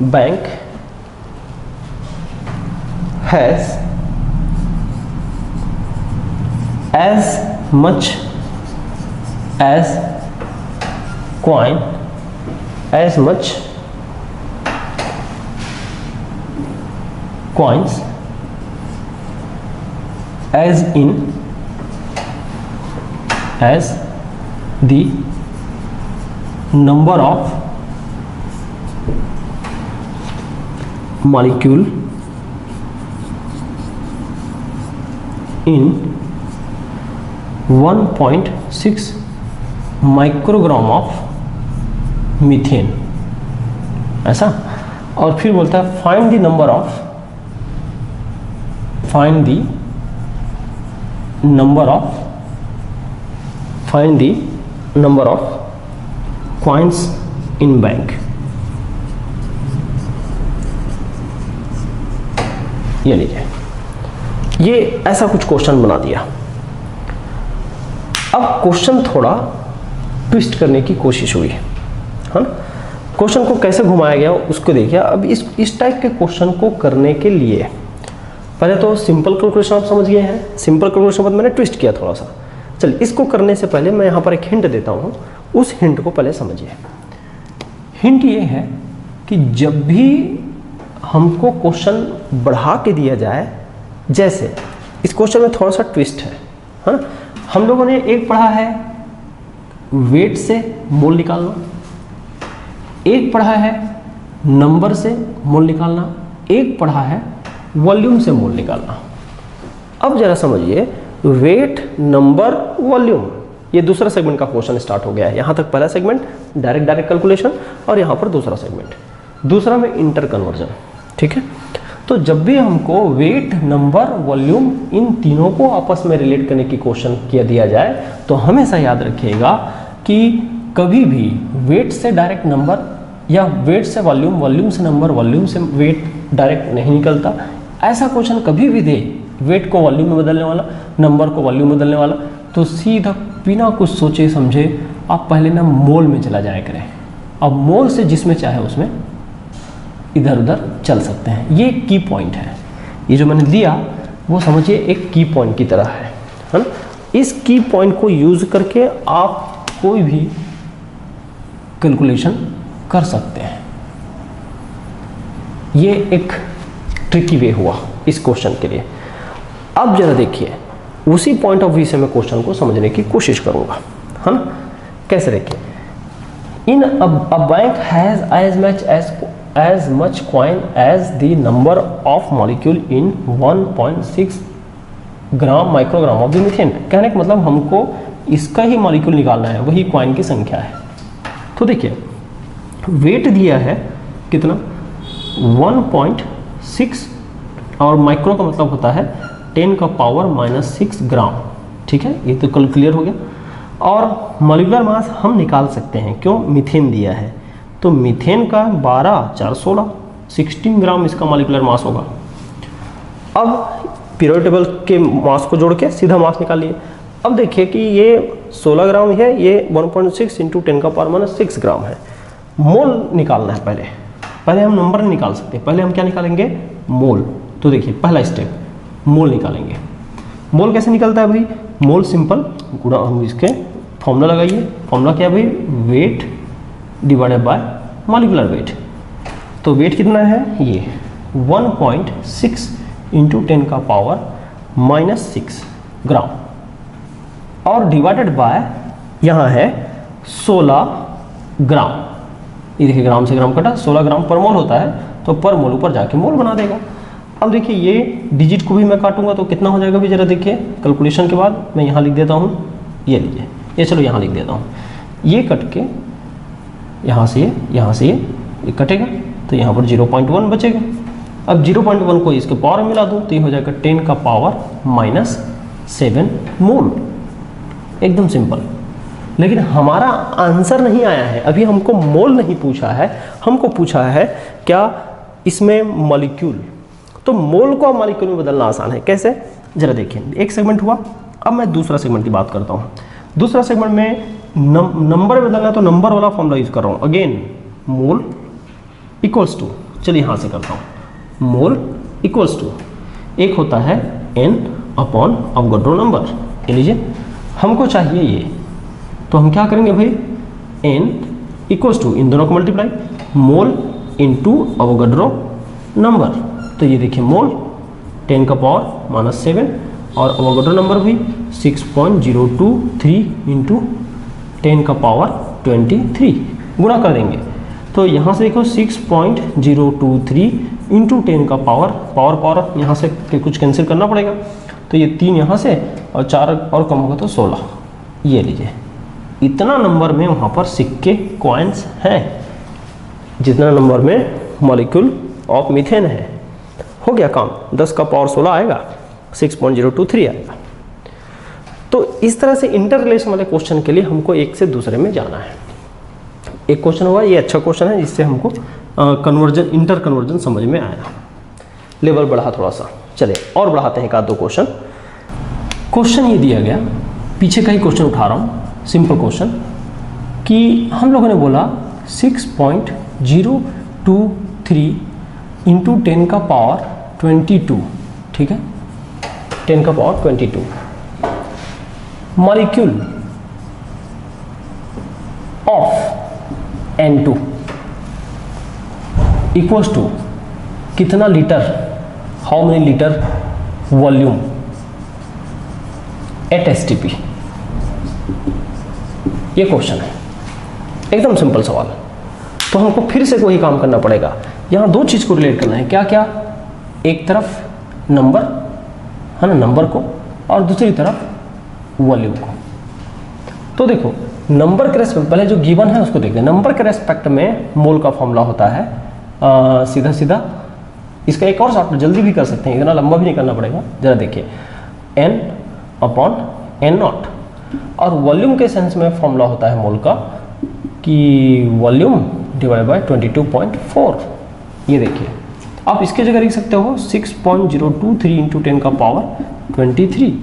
bank has as much as coin as much coins as the number of molecule in 1.6 microgram of methane, ऐसा। और फिर बोलता है find the number of coins in bank. ये लीजिए, ये ऐसा कुछ क्वेश्चन बना दिया। अब क्वेश्चन थोड़ा ट्विस्ट करने की कोशिश हुई, है ना। क्वेश्चन को कैसे घुमाया गया उसको देखिए। अब इस टाइप के क्वेश्चन को करने के लिए पहले तो सिंपल कैलकुलेशन आप समझ गए हैं। सिंपल कैलकुलेशन बाद मैंने ट्विस्ट किया थोड़ा सा। चलिए, इसको करने से पहले मैं यहाँ पर एक हिंट देता हूँ, उस हिंट को पहले समझिए। हिंट ये है कि जब भी हमको क्वेश्चन बढ़ा के दिया जाए, जैसे इस क्वेश्चन में थोड़ा सा ट्विस्ट है ना। हम लोगों ने एक पढ़ा है वेट से मोल निकालना, एक पढ़ा है नंबर से मोल निकालना, एक पढ़ा है वॉल्यूम से मोल निकालना। अब जरा समझिए, वेट, नंबर, वॉल्यूम, ये दूसरा सेगमेंट का क्वेश्चन स्टार्ट हो गया है। यहाँ तक पहला सेगमेंट डायरेक्ट कैलकुलेशन, और यहाँ पर दूसरा सेगमेंट, दूसरा में इंटर कन्वर्जन, ठीक है। तो जब भी हमको वेट, नंबर, वॉल्यूम, इन तीनों को आपस में रिलेट करने की क्वेश्चन किया दिया जाए तो हमेशा याद रखिएगा कि कभी भी वेट से डायरेक्ट नंबर या वेट से वॉल्यूम, वॉल्यूम से नंबर, वॉल्यूम से वेट डायरेक्ट नहीं निकलता। ऐसा क्वेश्चन कभी भी दे, वेट को वॉल्यूम में बदलने वाला, नंबर को वॉल्यूम में बदलने वाला, तो सीधा बिना कुछ सोचे समझे आप पहले ना मोल में चला जाया करें। अब मोल से जिसमें चाहे उसमें इधर उधर चल सकते हैं। ये की पॉइंट है, ये जो मैंने दिया वो समझिए एक की पॉइंट की तरह है ना। इस की पॉइंट को यूज करके आप कोई भी कैलकुलेशन कर सकते हैं। ये एक ट्रिकी वे हुआ इस क्वेश्चन के लिए। अब जरा देखिए, उसी पॉइंट ऑफ व्यू से मैं क्वेश्चन को समझने की कोशिश करूंगा, है ना। कैसे देखिए, in a bank has as much coin as the number of molecule in 1.6 gram microgram of the methane. कहने का मतलब हमको इसका ही मॉलिक्यूल निकालना है, वही कॉइन की संख्या है। तो देखिए वेट दिया है कितना 1.6 और माइक्रो का मतलब होता है 10 का पावर -6 ग्राम। ठीक है, ये तो कल क्लियर हो गया। और मॉलिक्यूलर मास हम निकाल सकते हैं, क्यों, मीथेन दिया है तो मीथेन का 12 4 16 16 ग्राम इसका मॉलिक्यूलर मास होगा। अब पीरियोडिक टेबल के मास को जोड़ के सीधा मास निकालिए। अब देखिए कि ये 16 ग्राम है, ये 1.6 × 10 का पावर -6 ग्राम है। मोल निकालना है पहले हम नंबर नहीं निकाल सकते, पहले हम क्या निकालेंगे, मोल। तो देखिए पहला स्टेप मोल निकालेंगे। मोल कैसे निकलता है भाई, मोल सिंपल गुणा, हम इसके फॉर्मूला लगाइए। फॉर्मूला क्या है भाई, weight divided by molecular weight. तो वेट कितना है, ये 1.6 × 10 का पावर -6 ग्राम और डिवाइडेड बाय यहाँ है 16 ग्राम। ये देखिए ग्राम से ग्राम कटा, 16 ग्राम पर मोल होता है, तो पर मोल ऊपर जाके मोल बना देगा। अब देखिए ये डिजिट को भी मैं काटूंगा तो कितना हो जाएगा भी जरा देखिए, कैलकुलेशन के बाद मैं यहाँ लिख देता हूँ, ये लीजिए, ये चलो यहाँ लिख देता हूँ। ये कट के यहाँ से ये कटेगा तो यहाँ पर 0.1 बचेगा। अब 0.1 को इसके पावर में मिला दूँ तो ये हो जाएगा 10 का पावर -7 मोल। एकदम सिंपल। लेकिन हमारा आंसर नहीं आया है, अभी हमको मोल नहीं पूछा है, हमको पूछा है क्या इसमें मॉलिक्यूल। तो मोल को मॉलिक्यूल में बदलना आसान है, कैसे, जरा देखिए। एक सेगमेंट हुआ, अब मैं दूसरा सेगमेंट की बात करता हूँ। दूसरा सेगमेंट में नंबर में बदलना है तो नंबर वाला फॉर्मूला यूज कर रहा हूँ। अगेन मोल इक्वल्स टू, चलिए यहाँ से करता हूँ, मोल इक्वल्स टू एक होता है n अपॉन अवोगाड्रो नंबर। ये लीजिए हमको चाहिए ये, तो हम क्या करेंगे भाई, n इक्वल्स टू इन दोनों को multiply, mole into Avogadro number. तो ये देखिए मोल 10 का पावर -7 और अवोगाड्रो नंबर भी 6.023 × 10 का पावर 23 गुणा कर देंगे। तो यहाँ से देखो 6.023 × 10 का पावर यहाँ से कुछ कैंसिल करना पड़ेगा, तो ये 3 यहाँ से और 4 और कम होगा तो 16। ये लीजिए, इतना नंबर में वहाँ पर सिक्के कॉइन्स हैं, जितना नंबर में मॉलिक्यूल ऑफ मीथेन है। हो गया काम, 10 का पावर 16 आएगा, 6.023 आएगा। तो इस तरह से इंटर रिलेशन वाले क्वेश्चन के लिए हमको एक से दूसरे में जाना है। एक क्वेश्चन हुआ, ये अच्छा क्वेश्चन है, जिससे हमको कन्वर्जन, इंटर कन्वर्जन समझ में आया, लेवल बढ़ा थोड़ा सा। चलिए और बढ़ाते हैं एक आध दो क्वेश्चन। क्वेश्चन ये दिया गया, पीछे का ही क्वेश्चन उठा रहा हूँ, सिंपल क्वेश्चन, कि हम लोगों ने बोला 6.023 × 10 का पावर 22, ठीक है, 10 का power 22 molecule of N2 equals to कितना litre, how many litre volume at STP। ये क्वेश्चन है, एकदम सिंपल सवाल। तो हमको फिर से कोई काम करना पड़ेगा, यहाँ दो चीज को रिलेट करना है। क्या क्या, एक तरफ नंबर है ना, नंबर को, और दूसरी तरफ वॉल्यूम को। तो देखो नंबर के रेस्पेक्ट, पहले जो गिवन है उसको देखते हैं। नंबर के रेस्पेक्ट में मोल का फॉर्मूला होता है सीधा सीधा, इसका एक और शॉर्ट जल्दी भी कर सकते हैं, इतना लंबा भी नहीं करना पड़ेगा। जरा देखिए n अपॉन n0, और वॉल्यूम के सेंस में फॉर्मूला होता है मोल का कि वॉल्यूम डिवाइड बाय 22.4। ये देखिए आप इसके जगह लिख सकते हो 6.023 × 10 का पावर 23,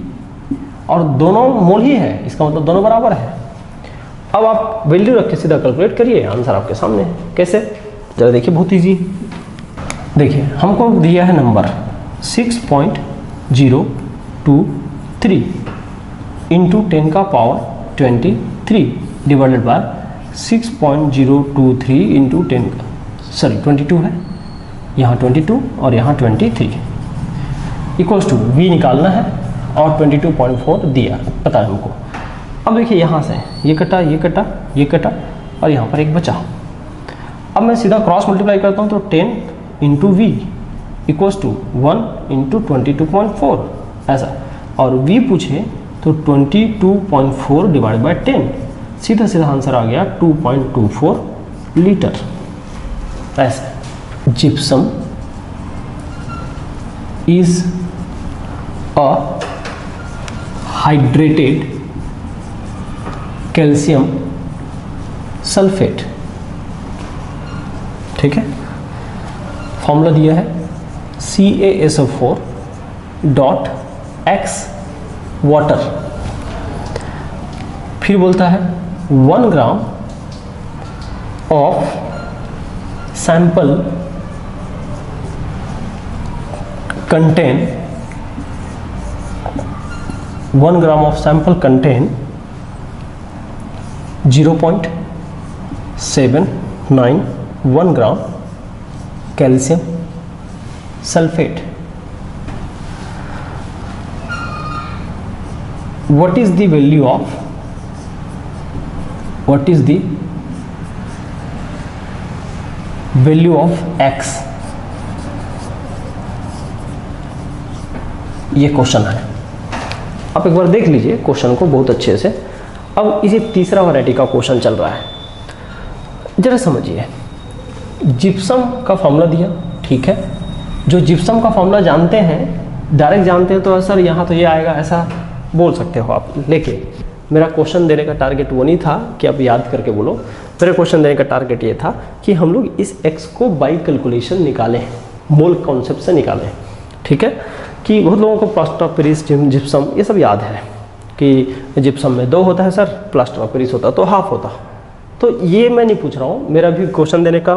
और दोनों मोल ही है, इसका मतलब दोनों बराबर है। अब आप वैल्यू रख के सीधा कैलकुलेट करिए, आंसर आपके सामने है। कैसे, जरा देखिए, बहुत ईजी। देखिए हमको दिया है नंबर 6.023 इंटू 10 का पावर 23 डिवाइडेड बाय 6.023 इंटू 10 का 22 है, यहाँ 22 और यहाँ 23 इक्वल्स टू v निकालना है और 22.4 दिया पता है हमको। अब देखिए यहाँ से ये कटा ये कटा ये कटा और यहाँ पर एक बचा। अब मैं सीधा क्रॉस मल्टीप्लाई करता हूँ तो 10 into V equals to 1 into 22.4 ऐसा, और v पूछे तो 22.4 डिवाइड बाई 10, सीधा सीधा आंसर आ गया 2.24 लीटर। ऐसा gypsum is a hydrated calcium sulphate. ठीक है, फॉर्मूला दिया है CaSO4 डॉट X वाटर। फिर बोलता है 1 gram of sample contain 1 gram of sample contain 0.791 gram calcium sulphate. what is the value of X? ये क्वेश्चन है, आप एक बार देख लीजिए क्वेश्चन को बहुत अच्छे से। अब इसे तीसरा वैरायटी का क्वेश्चन चल रहा है, जरा समझिए। जिप्सम का फॉर्मूला दिया, ठीक है, जो जिप्सम का फॉर्मूला जानते हैं, डायरेक्ट जानते हैं तो सर यहाँ तो ये आएगा ऐसा बोल सकते हो आप, लेकिन मेरा क्वेश्चन देने का टारगेट वो नहीं था कि आप याद करके बोलो। मेरा क्वेश्चन देने का टारगेट ये था कि हम लोग इस x को बाई कैलकुलेशन निकालें, मोल कॉन्सेप्ट से निकालें। ठीक है, कि बहुत लोगों को प्लास्टर ऑफ पेरिस, जिप्सम ये सब याद है कि जिप्सम में 2 होता है सर, प्लास्टर ऑफ पेरिस होता तो हाफ होता। तो ये मैं नहीं पूछ रहा हूँ, मेरा भी क्वेश्चन देने का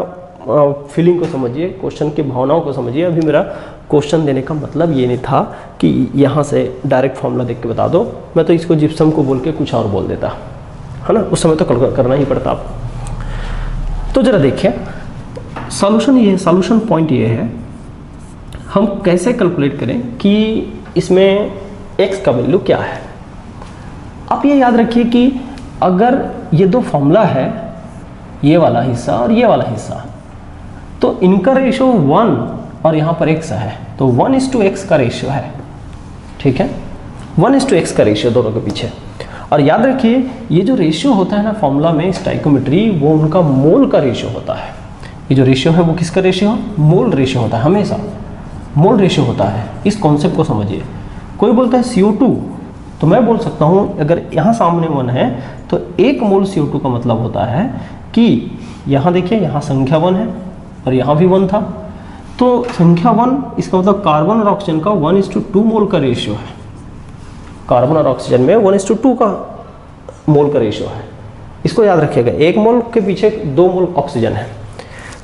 फीलिंग को समझिए, क्वेश्चन की भावनाओं को समझिए। अभी मेरा क्वेश्चन देने का मतलब ये नहीं था कि यहाँ से डायरेक्ट फॉर्मूला देख के बता दो, मैं तो इसको जिप्सम को बोल के कुछ और बोल देता, है ना, उस समय तो करना ही पड़ता आप। तो जरा देखिए सॉल्यूशन पॉइंट ये है, हम कैसे कैलकुलेट करें कि इसमें x का वैल्यू क्या है। आप ये याद रखिए कि अगर ये 2 फॉर्मूला है, ये वाला हिस्सा और ये वाला हिस्सा, तो इनका रेशियो 1 और यहाँ पर x है, तो 1:x का रेशियो है। ठीक है, 1:x का रेशियो दोनों के पीछे। और याद रखिए ये जो रेशियो होता है ना फॉर्मूला में स्टाइकोमेट्री, वो उनका मोल का रेशियो होता है। ये जो रेशियो है वो किसका रेशियो? मोल रेशियो होता है, हमेशा मोल रेशियो होता है। इस कॉन्सेप्ट को समझिए। कोई बोलता है CO2, तो मैं बोल सकता हूँ अगर यहाँ सामने 1 है तो 1 मोल CO2 का मतलब होता है कि यहाँ देखिए, यहाँ संख्या 1 है और यहाँ भी 1 था, तो संख्या 1 इसका मतलब कार्बन और ऑक्सीजन का 1:2 मोल का रेशियो है। कार्बन और ऑक्सीजन में 1:2 का मोल का रेशियो है, इसको याद रखिएगा। 1 मोल के पीछे 2 मोल ऑक्सीजन है।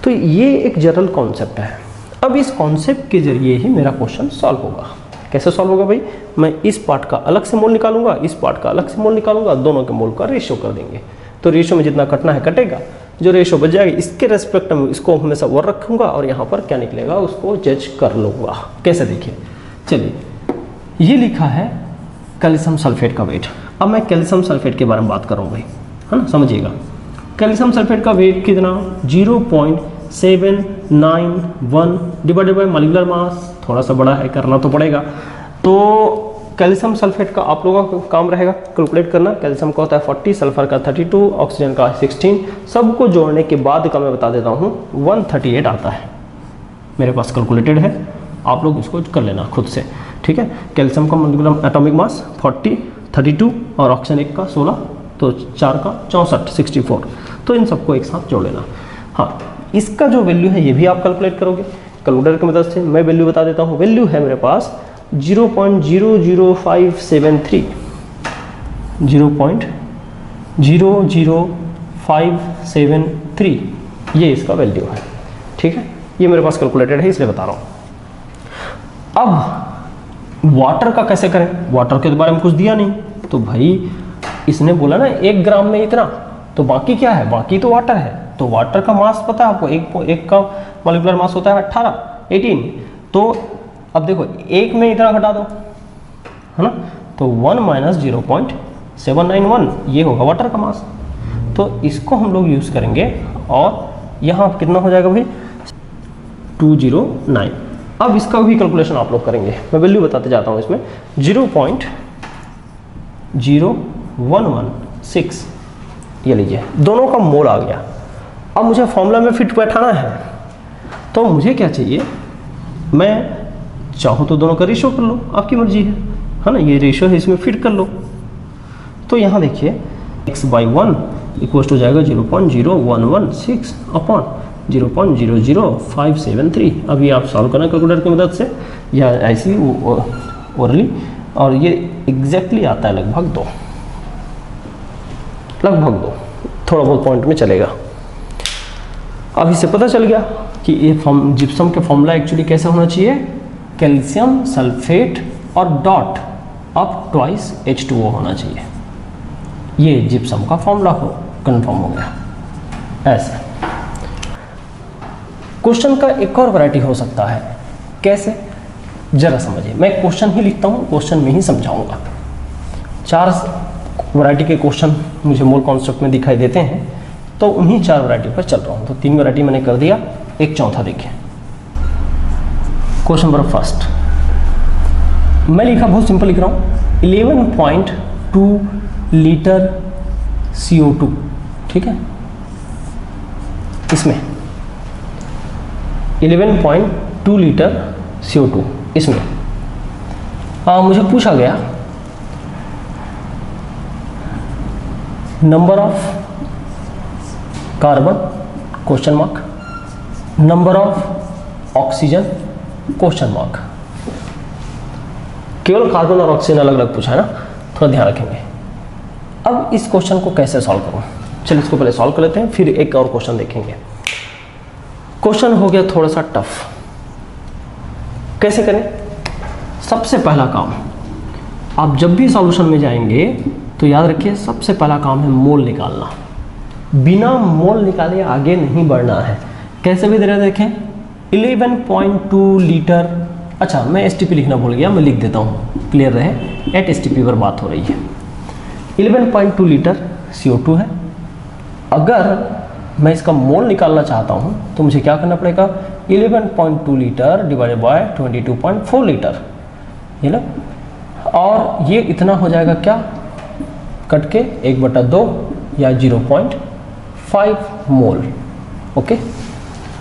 तो ये एक जनरल कॉन्सेप्ट है। अब इस कॉन्सेप्ट के जरिए ही मेरा क्वेश्चन सॉल्व होगा। कैसे सॉल्व होगा भाई? मैं इस पार्ट का अलग से मोल निकालूंगा, इस पार्ट का अलग से मोल निकालूंगा, दोनों के मोल का रेशियो कर देंगे। तो रेशियो में जितना कटना है कटेगा, जो रेशियो बच जाएगी इसके रेस्पेक्ट में इसको हमेशा और रखूंगा और यहाँ पर क्या निकलेगा उसको जज कर लूँगा। कैसे देखिए, चलिए ये लिखा है कैल्शियम सल्फेट का वेट। अब मैं कैल्शियम सल्फेट के बारे में बात करूँ भाई, है ना, समझिएगा। कैल्शियम सल्फेट का वेट कितना? 0.791 डिवाइडेड बाय मॉलिक्यूलर मास, थोड़ा सा बड़ा है, करना तो पड़ेगा। तो कैल्शियम सल्फेट का आप लोगों का काम रहेगा कैलकुलेट करना। कैल्शियम का होता है 40, सल्फर का 32, ऑक्सीजन का 16, सबको जोड़ने के बाद का मैं बता देता हूँ 138 आता है। मेरे पास कैलकुलेटेड है, आप लोग इसको कर लेना खुद से, ठीक है। कैल्शियम का मॉलिक्यूलर एटॉमिक मास 40, 32 और ऑक्सीजन 1 का 16, तो 4 का 64, 64। तो इन सबको एक साथ जोड़ लेना। हाँ, इसका जो वैल्यू है ये भी आप कैलकुलेट करोगे कैलकुलेटर की मदद से। मैं वैल्यू बता देता हूँ। वैल्यू है मेरे पास 0.00573, 0.00573 ये इसका वैल्यू है, ठीक है। ये मेरे पास कैलकुलेटेड है इसलिए बता रहा हूँ। अब वाटर का कैसे करें, वाटर के बारे में कुछ दिया नहीं, तो भाई इसने बोला ना 1 ग्राम में इतना, तो बाकी क्या है, बाकी तो वाटर है। तो वाटर का मास पता है आपको, एक का मॉलिक्यूलर मास होता है 18 तो अब देखो 1 में इतना घटा दो, है ना, तो 1 माइनस 0.791 ये होगा वाटर का मास। तो इसको हम लोग यूज़ करेंगे और यहाँ कितना हो जाएगा भाई 209। अब इसका भी कैलकुलेशन आप लोग करेंगे, मैं वैल्यू बताते जाता हूँ इसमें 0.0116 ये लीजिए, दोनों का मोल आ गया। अब मुझे फॉर्मूला में फिट बैठाना है, तो मुझे क्या चाहिए, मैं चाहूँ तो दोनों का रेशियो कर लो, आपकी मर्जी है ना, ये रेशियो है इसमें फिट कर लो। तो यहाँ देखिए x/1 इक्वल टू जाएगा 0.0116 अपॉन 0.00573। अभी आप सॉल्व करना कैलकुलेटर की मदद से या ऐसी ओरली, और ये एग्जैक्टली आता है लगभग 2, थोड़ा बहुत पॉइंट में चलेगा। अब इससे पता चल गया कि ये जिप्सम के फॉर्मूला एक्चुअली कैसे होना चाहिए, कैल्शियम सल्फेट और डॉट ऑफ ट्वाइस H2O होना चाहिए। ये जिप्सम का फॉर्मूला हो कन्फर्म हो गया। ऐसे क्वेश्चन का एक और वैरायटी हो सकता है, कैसे जरा समझिए, मैं क्वेश्चन ही लिखता हूँ, क्वेश्चन में ही समझाऊंगा। 4 वैरायटी के क्वेश्चन मुझे मोल कॉन्सेप्ट में दिखाई देते हैं, तो उन्हीं 4 वैरायटी पर चल रहा हूँ। तो 3 वैरायटी मैंने कर दिया, एक चौथा देखिए। क्वेश्चन नंबर फर्स्ट मैं लिखा, बहुत सिंपल लिख रहा हूँ, 11.2 लीटर CO2, ठीक है, इसमें 11.2 लीटर CO2 इसमें मुझे पूछा गया number of carbon question mark, number of oxygen question mark. केवल कार्बन और ऑक्सीजन अलग अलग पूछा है ना, थोड़ा ध्यान रखेंगे। अब इस क्वेश्चन को कैसे सॉल्व करूं, चलिए इसको पहले सॉल्व कर लेते हैं, फिर एक और क्वेश्चन देखेंगे। क्वेश्चन हो गया थोड़ा सा टफ, कैसे करें। सबसे पहला काम, आप जब भी सॉल्यूशन में जाएंगे तो याद रखिए सबसे पहला काम है मोल निकालना। बिना मोल निकाले आगे नहीं बढ़ना है। कैसे भी दे रहे देखें, 11.2 लीटर, अच्छा मैं STP लिखना भूल गया, मैं लिख देता हूँ क्लियर रहे, एट STP पर बात हो रही है। 11.2 लीटर CO2 है। अगर मैं इसका मोल निकालना चाहता हूँ तो मुझे क्या करना पड़ेगा, 11.2 लीटर डिवाइडेड बाय 22.4 लीटर, ये ना, और ये इतना हो जाएगा क्या, कट के 1/2 या 0.5 मोल। ओके,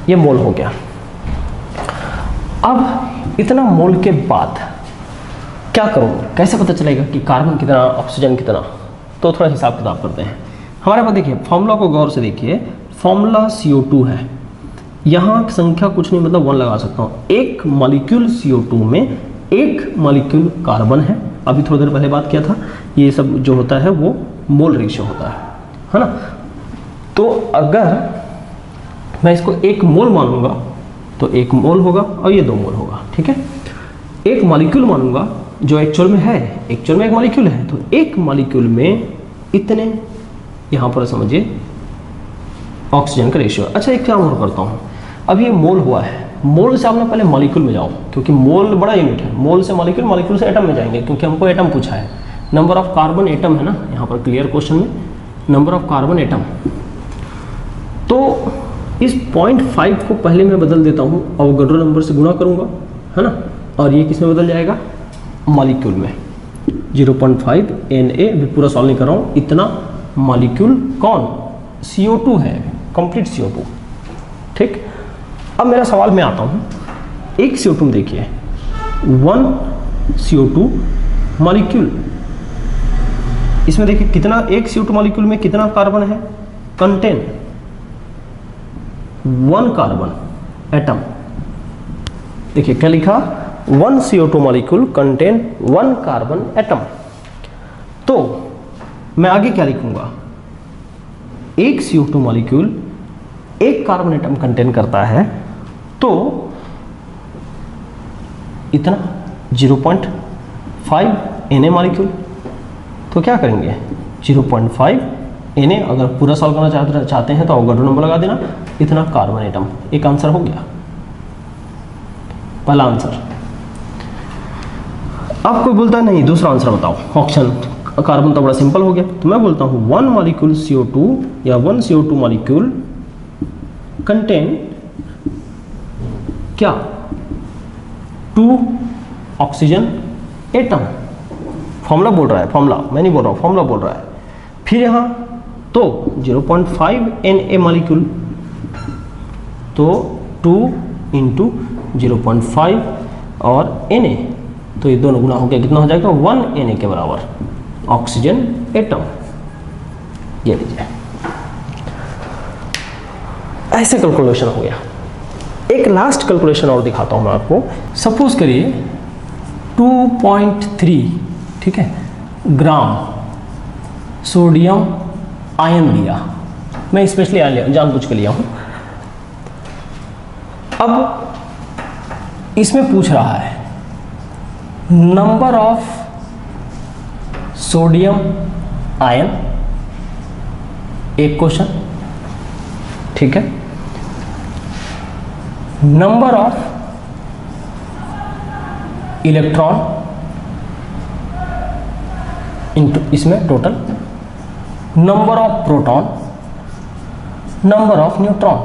ये मोल हो गया। अब इतना मोल के बाद क्या करूँ, कैसे पता चलेगा कि कार्बन कितना, ऑक्सीजन कितना, तो थोड़ा हिसाब किताब करते हैं। हमारे पास देखिए फॉर्मूला को गौर से देखिए, फॉर्मूला CO2 है, यहाँ संख्या कुछ नहीं मतलब 1 लगा सकता हूँ। एक मॉलिक्यूल CO2 में एक मॉलिक्यूल कार्बन है, अभी थोड़ी देर पहले बात किया था। ये सब जो होता है वो मोल रेशियो होता है ना। तो अगर मैं इसको 1 मोल मानूंगा तो 1 मोल होगा और ये 2 मोल होगा, ठीक है। एक मॉलिक्यूल मानूंगा जो एक्चुअल में है, एक्चुअल में एक मॉलिक्यूल है, तो एक मॉलिक्यूल में इतने, यहाँ पर समझिए ऑक्सीजन का रेशियो। अच्छा एक काम और करता हूँ, अब ये मोल हुआ है, मोल से आपने पहले मॉलिक्यूल में जाओ, क्योंकि मोल बड़ा यूनिट है। मोल से मॉलिक्यूल, मॉलिक्यूल से एटम में जाएंगे, क्योंकि हमको एटम पूछा है। नंबर ऑफ कार्बन एटम है ना यहाँ पर क्लियर क्वेश्चन में, नंबर ऑफ कार्बन एटम। तो इस 0.5 को पहले मैं बदल देता हूँ, अवोगाड्रो नंबर से गुणा करूँगा, है ना, और ये किस में बदल जाएगा, मॉलिक्यूल में। 0.5 Na, भी पूरा सॉल्व नहीं कर रहा हूँ, इतना मॉलिक्यूल कौन, CO2 है, कंप्लीट CO2, ठीक। अब मेरा सवाल में आता हूँ, एक CO2 में देखिए 1 CO2 मॉलिक्यूल, इसमें देखिए कितना, एक CO2 मॉलिक्यूल में कितना कार्बन है, कंटेन 1 कार्बन एटम। देखिए क्या लिखा, 1 CO2 molecule contain 1 carbon atom. तो मैं आगे क्या लिखूंगा, एक CO2 मॉलिक्यूल एक कार्बन एटम कंटेन करता है तो इतना 0.5 Na मॉलिक्यूल। तो क्या करेंगे 0.5 Na, अगर पूरा सॉल्व करना चाहते हैं तो अवोगाड्रो नंबर लगा देना, इतना कार्बन एटम। एक आंसर हो गया, पहला आंसर। अब कोई बोलता है नहीं दूसरा आंसर बताओ, ऑप्शन कार्बन तो बड़ा सिंपल हो गया। तो मैं बोलता हूँ 1 मॉलिक्यूल CO2 या 1 CO2 मॉलिक्यूल कंटेन क्या 2 ऑक्सीजन एटम। फॉर्मूला बोल रहा है, फॉर्मूला मैं नहीं बोल रहा हूँ, फॉर्मूला बोल रहा है। फिर यहाँ तो 0.5 Na मॉलिक्यूल, तो 2 इंटू 0.5 और Na, तो ये दोनों गुना हो गया, कितना हो जाएगा 1 Na के बराबर ऑक्सीजन एटम। ये लीजिए, ऐसे कैलकुलेशन हो गया। एक लास्ट कैलकुलेशन और दिखाता हूं मैं आपको। सपोज करिए 2.3 ठीक है ग्राम सोडियम आयन लिया, मैं स्पेशली आयन लिया, जानबूझ के लिया हूं। अब इसमें पूछ रहा है नंबर ऑफ सोडियम आयन, एक क्वेश्चन ठीक है। नंबर ऑफ इलेक्ट्रॉन इनटू इसमें total, number of proton, number of neutron.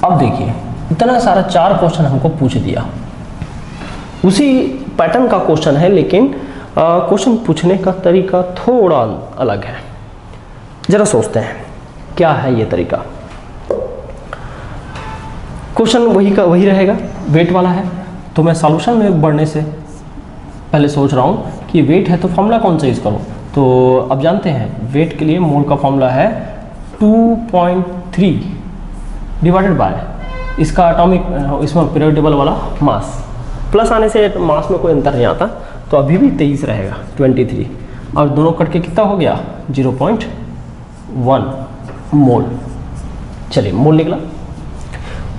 अब देखिए इतना सारा 4 क्वेश्चन हमको पूछ दिया, उसी पैटर्न का क्वेश्चन है, लेकिन क्वेश्चन पूछने का तरीका थोड़ा अलग है। जरा सोचते हैं क्या है ये तरीका। क्वेश्चन वही रहेगा, वेट वाला है। तो मैं सॉल्यूशन में बढ़ने से पहले सोच रहा हूँ कि वेट है तो फॉर्मूला कौन सा यूज़ करूँ। तो अब जानते हैं वेट के लिए मोल का फॉर्मूला है 2.3 डिवाइडेड बाय इसका एटॉमिक, इसमें पीरियोडिक टेबल वाला मास, प्लस आने से मास में कोई अंतर नहीं आता, तो अभी भी 23 रहेगा 23, और दोनों कट के कितना हो गया 0.1 मोल। चलिए मोल निकला।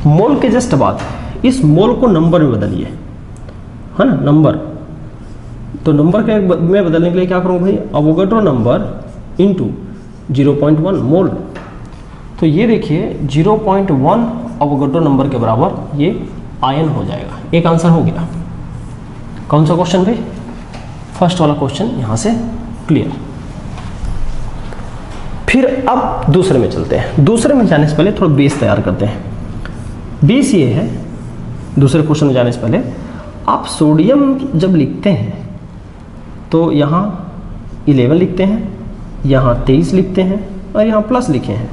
मोल के जस्ट बाद इस मोल को नंबर में बदलिए, है ना, नंबर। तो नंबर के में बदलने के लिए क्या करूँगा भाई, अवोगाड्रो नंबर इंटू 0.1 मोल। तो ये देखिए 0.1 अवोगाड्रो नंबर के बराबर ये आयन हो जाएगा। एक आंसर हो गया। कौन सा क्वेश्चन भाई, फर्स्ट वाला क्वेश्चन यहाँ से क्लियर। फिर अब दूसरे में चलते हैं। दूसरे में जाने से पहले थोड़ा बेस तैयार करते हैं। बेस ये है, दूसरे क्वेश्चन में जाने से पहले आप सोडियम जब लिखते हैं तो यहाँ 11 लिखते हैं, यहाँ 23 लिखते हैं और यहाँ प्लस लिखे हैं।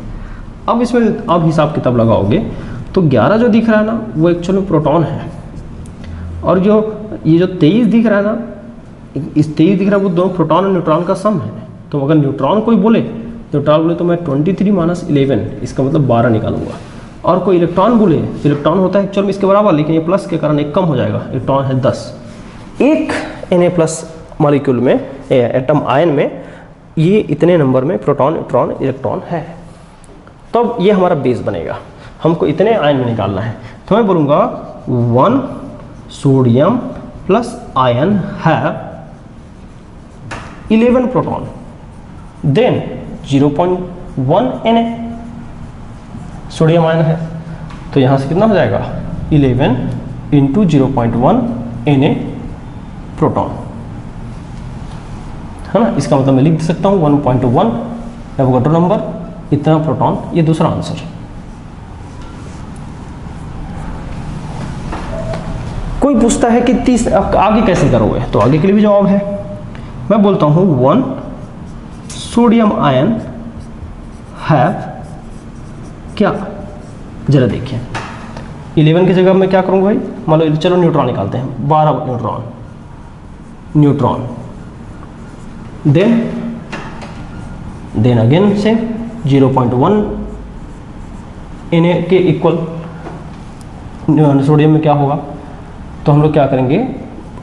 अब इसमें आप हिसाब किताब लगाओगे तो 11 जो दिख रहा है ना वो एक्चुअली प्रोटॉन है, और जो ये जो 23 दिख रहा है ना, इस 23 दिख रहा है वो दोनों प्रोटॉन और न्यूट्रॉन का सम है। तो अगर न्यूट्रॉन कोई बोले, न्यूट्रॉन बोले तो मैं 23 माइनस 11 इसका मतलब 12 निकालूंगा। और कोई इलेक्ट्रॉन बोले, इलेक्ट्रॉन होता है एक्चुअल में इसके बराबर, लेकिन ये प्लस के कारण एक कम हो जाएगा, इलेक्ट्रॉन है 10। एक Na+ मॉलिक्यूल में, एटम आयन में, ये इतने नंबर में प्रोटॉन, न्यूट्रॉन, इलेक्ट्रॉन है। तब ये हमारा बेस बनेगा। हमको इतने आयन में निकालना है, तो मैं बोलूँगा 1 sodium plus ion have 11 proton, then 0.1 Na sodium ion है। तो यहाँ से कितना हो जाएगा 11 इंटू 0.1 Na प्रोटॉन, है ना। इसका मतलब मैं लिख सकता हूँ 1.1 एवोगाड्रो नंबर, इतना प्रोटॉन। ये दूसरा आंसर। कोई पूछता है कि 30 आगे कैसे करोगे, तो आगे के लिए भी जवाब है। मैं बोलता हूँ 1 सोडियम आयन हैव क्या, जरा देखिए 11 की जगह मैं क्या करूँगा भाई, मान लो चलो न्यूट्रॉन निकालते हैं, 12 न्यूट्रॉन, देन अगेन से 0.1 Na के इक्वल सोडियम में क्या होगा, तो हम लोग क्या करेंगे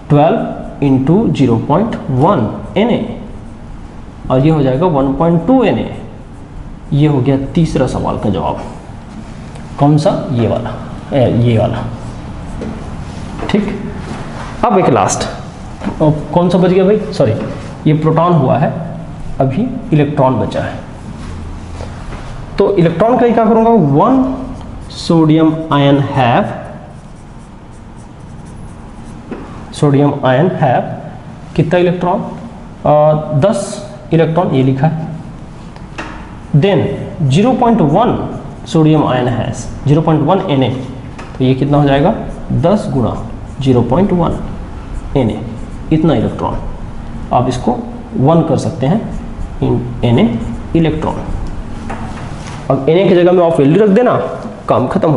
12 इंटू 0.1 Na, और ये हो जाएगा 1.2 Na। ये हो गया तीसरा सवाल का जवाब। कौन सा? ये वाला, ये वाला। ठीक, अब एक लास्ट, कौन सा बच गया भाई? सॉरी, ये प्रोटॉन हुआ है, अभी इलेक्ट्रॉन बचा है। तो इलेक्ट्रॉन का क्या करूंगा? 1 सोडियम आयन हैव कितना इलेक्ट्रॉन? 10 इलेक्ट्रॉन, ये लिखा है। Then 0.1 sodium ion has 0.1 Na, तो ये कितना हो जाएगा? 10 गुणा 0.1 Na, इतना इलेक्ट्रॉन। आप इसको 1 कर सकते हैं, Na इलेक्ट्रॉन। अब Na की जगह में ऑफ वैल्यू रख देना, काम खत्म हो